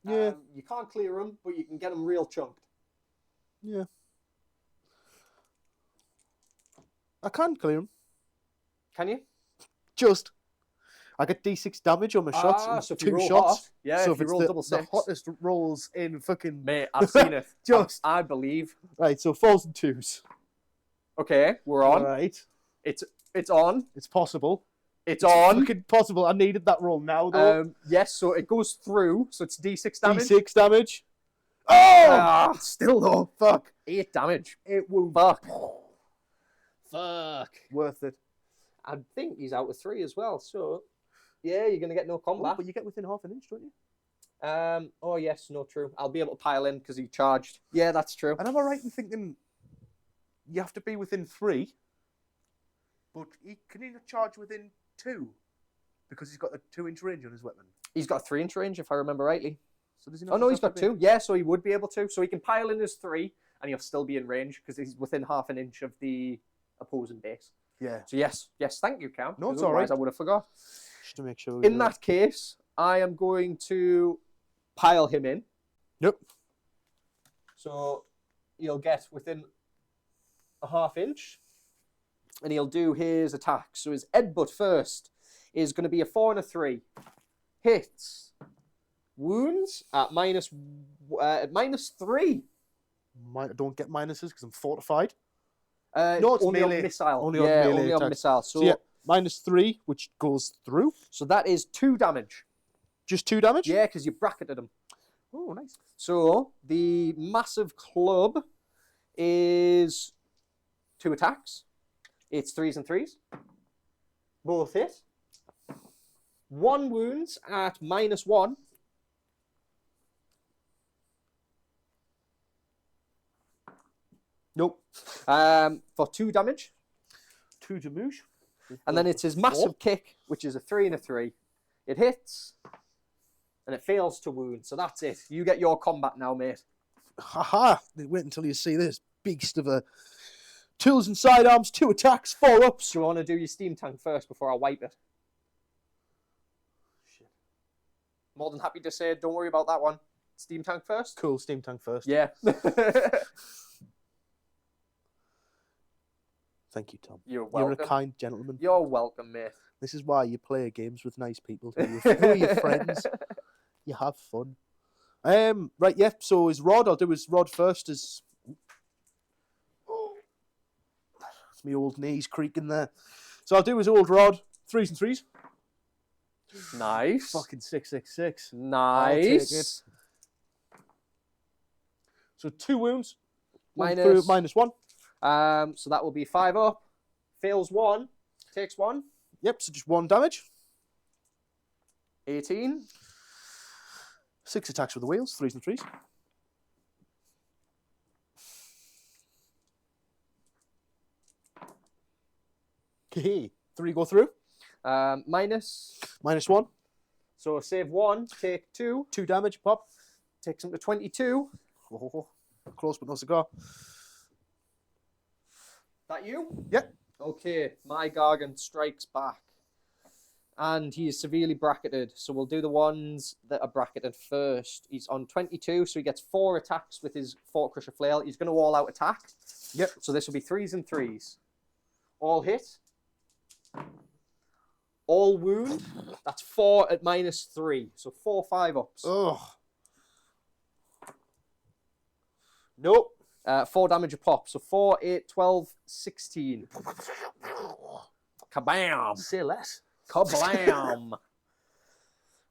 Yeah, you can't clear them, but you can get them real chunked. yeah. I can clear him. Can you? Just. I get D6 damage on my shots. in So if you 2 roll shots. hot, yeah, So if you it's roll the, double the 6. hottest rolls in fucking. Mate, I've seen it. Just. I believe. Right, so 4s and 2s. Okay, we're on. Right. It's on. It's possible. It's on. Fucking possible. I needed that roll now, though. Yes, so it goes through, so it's D6 damage. D6 damage. Oh! Ah, Still though. Fuck. 8 damage. It will. Fuck. Fuck. Worth it. I think he's out with 3 as well, so yeah, you're going to get no Oh, combat. but you get within half an inch, don't you? Oh, yes, no, true. I'll be able to pile in because he charged. Yeah, that's true. And am I right in thinking you have to be within 3, but can he not charge within 2? Because he's got a 2-inch range on his weapon. He's got a 3-inch range, if I remember rightly. So does he not Oh, no, he's just got have to 2. Yeah, so he would be able to. So he can pile in his 3, and he'll still be in range because he's within half an inch of the opposing base. be- Yeah. So yes, thank you, Cam. No, it's 'cause all otherwise right. I would have forgot. Just to make sure. In that case, I am going to pile him in. Yep. So he'll get within a half inch, and he'll do his attack. So his headbutt first is going to be a 4 and a 3. Hits. Wounds at -3. Don't get minuses because I'm fortified. No, it's only melee. on missile. Only on yeah, melee only on attacks. missile. So, So yeah, -3, which goes through. so that is 2 damage. Just 2 damage. Yeah, because you bracketed him. Oh, nice. So the massive club is 2 attacks. It's 3s and 3s. Both hit. 1 wounds at -1. Nope. For 2 damage. 2 damage. And then it's his massive kick, which is a 3 and a 3. It hits. And it fails to wound. So that's it. You get your combat now, mate. Haha. Wait until you see this beast of a tools and sidearms, 2 attacks, 4 ups. Do you want to do your steam tank first before I wipe it? Shit. More than happy to say, don't worry about that one. Steam tank first? Cool, steam tank first. Yeah. Thank you, Tom. You're You're welcome. a kind gentleman. You're welcome, mate. This is why you play games with nice people. Who are your friends. You have fun. Right, yeah. So his rod, I'll do his rod first. It's That's my old knees creaking there. So I'll do his old rod. 3s and 3s. Nice. Fucking 666. Nice. Take it. So 2 wounds. Minus. -1. So that will be 5 up. Fails 1. Takes 1. Yep, so just 1 damage. 18. 6 attacks with the wheels. 3s and 3s. Okay. 3 go through. Minus. -1. So save 1. Take 2. 2 damage. Pop. Takes him to 22. Oh, close but no cigar. That you? Yep. Okay, my Gargant strikes back. And he is severely bracketed. So we'll do the ones that are bracketed first. He's on 22, so he gets 4 attacks with his Fort Crusher Flail. He's going to all-out attack. Yep. So this will be 3s and 3s. All hit. All wound. That's 4 at -3. So 4 5-ups. Ugh. Nope. 4 damage a pop. So 4, 8, 12, 16. Kabam! Say less. Kablam!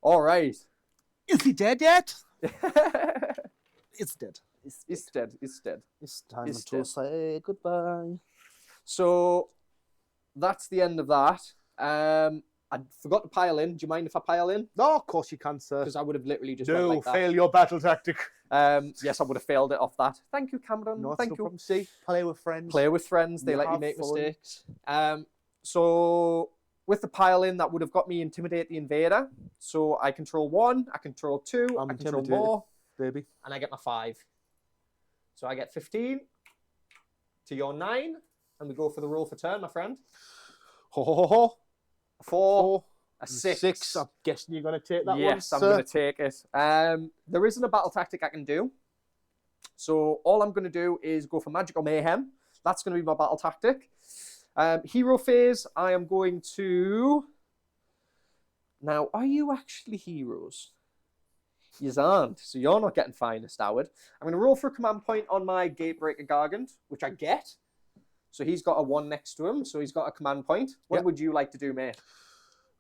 All right. Is he dead yet? It's dead. It's dead. It's dead. It's time It's to dead. say goodbye. So that's the end of that. I forgot to pile in. Do you mind if I pile in? No, of course you can, sir. Because I would have literally just went No, like that. fail your battle tactic. Yes, I would have failed it off that. Thank you, Cameron. No, Thank no you. problem. See, play with friends. Play with friends. They You let you have make fun. mistakes. So with the pile in, that would have got me Intimidate the Invader. So I control 1, I control 2, I'm I control intimidated. more, Baby. and I get my 5. So I get 15 to your 9, and we go for the roll for turn, my friend. Ho ho ho ho. 4, a And 6. 6. I'm guessing you're going to take that one. Yes, I'm sir. going to take it. There isn't a battle tactic I can do. So all I'm going to do is go for Magical Mayhem. That's going to be my battle tactic. Hero phase, I am going to... Now, are you actually heroes? You aren't. So you're not getting Finest, Howard. I'm going to roll for a command point on my Gatebreaker Gargant, which I get. So he's got a 1 next to him, so he's got a command point. What Yep. would you like to do, mate?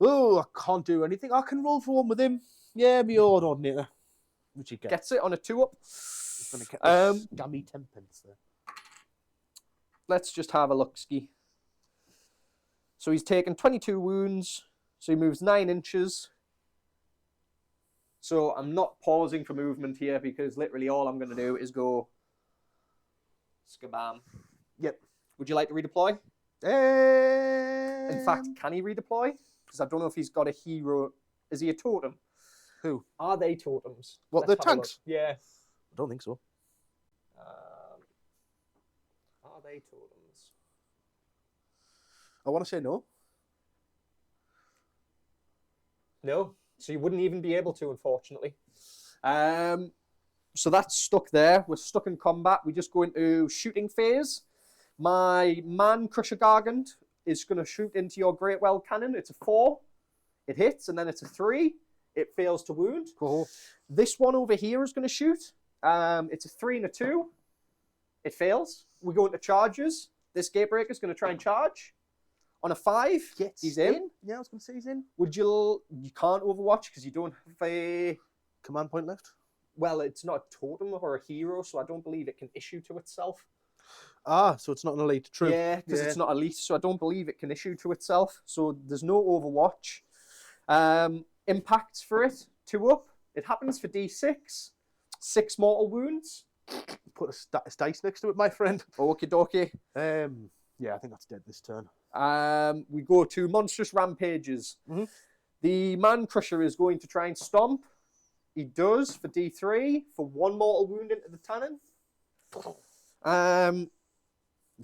Oh, I can't do anything. I can roll for 1 with him. Yeah, me old ordinator. What'd you get? Gets it on a 2-up. Gonna get Um, this scammy 10 pence there. Let's just have a look, Ski. So he's taken 22 wounds. So he moves 9 inches. So I'm not pausing for movement here because literally all I'm going to do is go skabam. Yep. Would you like to redeploy? In In fact, can he redeploy? Because I don't know if he's got a hero. Is he a totem? Who? Are they totems? What, Let's the have a look. tanks? Yeah. I don't think so. Are they totems? I want to say no. No. So you wouldn't even be able to, unfortunately. So that's stuck there. We're stuck in combat. We just go into shooting phase. My Man Crusher Gargant is going to shoot into your Great Well Cannon. It's a 4. It hits, and then it's a 3. It fails to wound. Cool. This one over here is going to shoot. It's a 3 and a 2. It fails. We go into charges. This Gatebreaker is going to try and charge. On a 5, he's in. Yeah, I was going to say he's in. You can't Overwatch because you don't have a... Command point left. Well, it's not a totem or a hero, so I don't believe it can issue to itself. Ah, so it's not an elite. True. Yeah, because it's not elite, so I don't believe it can issue to itself. So there's no Overwatch. Impacts for it, 2 up. It happens for D6. 6 mortal wounds. Put a dice next to it, my friend. Okie dokie. Yeah, I think that's dead this turn. We go to Monstrous Rampages. Mhm. The Man Crusher is going to try and stomp. He does for D3 for 1 mortal wound into the tannin.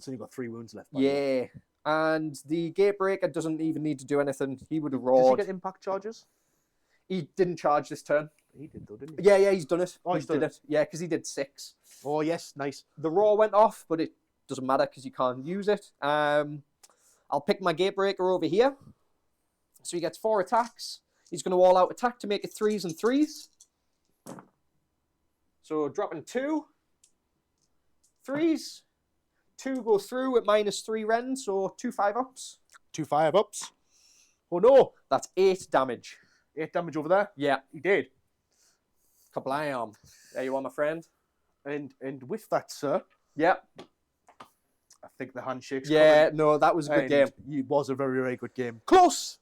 So you've got 3 wounds left. Yeah. And the Gatebreaker doesn't even need to do anything. He would have Does he roared. get impact charges? He didn't charge this turn. He did though, didn't he? Yeah, he's done it. Oh, he's done it. Yeah, because he did 6. Oh, yes, nice. The roar went off, but it doesn't matter because you can't use it. I'll pick my Gatebreaker over here. So he gets 4 attacks. He's going to all-out attack to make it 3s and 3s. So dropping 2. 3s. 2 go through at -3 Ren, so 2 5-ups. 2 5-ups. Oh no! That's 8 damage. 8 damage over there. Yeah. He did. Kablam. There you are, my friend. And with that, sir, Yeah. I think the handshake's Yeah, coming. no, that was a good game. It was a very, very good game. Close!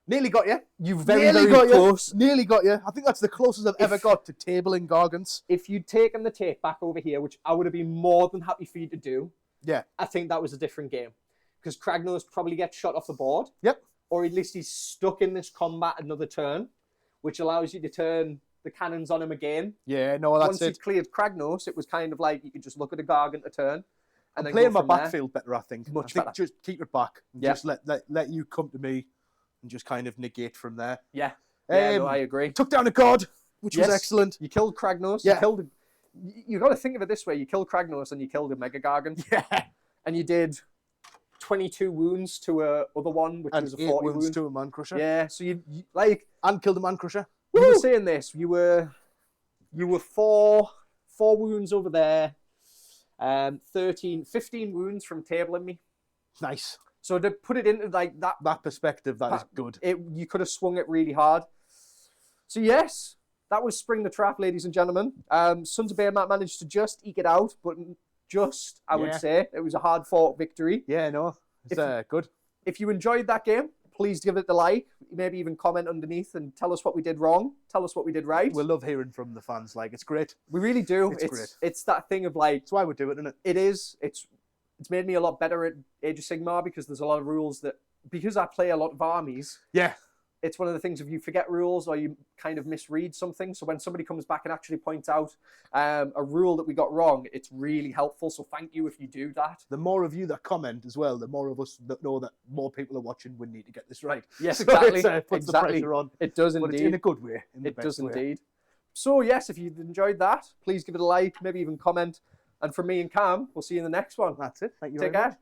Nearly got you. You very, Nearly very got close. you. Nearly got you. I think that's the closest I've ever got to tabling Gargants. If you'd taken the tape back over here, which I would have been more than happy for you to do, Yeah. I think that was a different game. Because KRAGNOS probably gets shot off the board. Yep. Or at least he's stuck in this combat another turn, which allows you to turn the cannons on him again. Yeah, no, that's Once it. you'd cleared KRAGNOS, it was kind of like you could just look at a Gargant a turn. And then Playing go my from there. backfield better, I think. Much I think better. just keep it back. And Yeah. just let you come to me and just kind of negate from there. Yeah. Yeah, no, Um, I agree. Took down a god, which Yes. was excellent. You killed KRAGNOS. Yeah. You killed. You got to think of it this way: you killed KRAGNOS and you killed a Mega Gargant, Yeah. and you did 22 wounds to a other one, which And was a 8 40 wounds wound. to a man crusher. Yeah. So you like And killed a man crusher. you were Woo! saying this. You were 4 wounds over there. 15 wounds from tabling me. Nice. So to put it into like that, That perspective, that is good. you could have swung it really hard. So yes, that was Spring the Trap, ladies and gentlemen. Sons of Behemat managed to just eke it out, but just, I would Yeah. say, it was a hard-fought victory. Yeah, no. It's good. If you enjoyed that game, please give it a like. Maybe even comment underneath and tell us what we did wrong. Tell us what we did right. We love hearing from the fans. Like, it's great. We really do. It's great. It's that thing of like, That's why we do it, isn't it? it is. It's made me a lot better at Age of Sigmar because there's a lot of rules that, because I play a lot of armies, Yeah. it's one of the things if you forget rules or you kind of misread something. So when somebody comes back and actually points out a rule that we got wrong, it's really helpful. So thank you if you do that. The more of you that comment as well, the more of us that know that more people are watching, we need to get this right. Yes, So exactly. It puts the Exactly. pressure on. It does But it's in a indeed. good way. In the It best does way. indeed. So yes, if you've enjoyed that, please give it a like, maybe even comment. And from me and Cam, we'll see you in the next one. That's it. Thank you Take very care. much.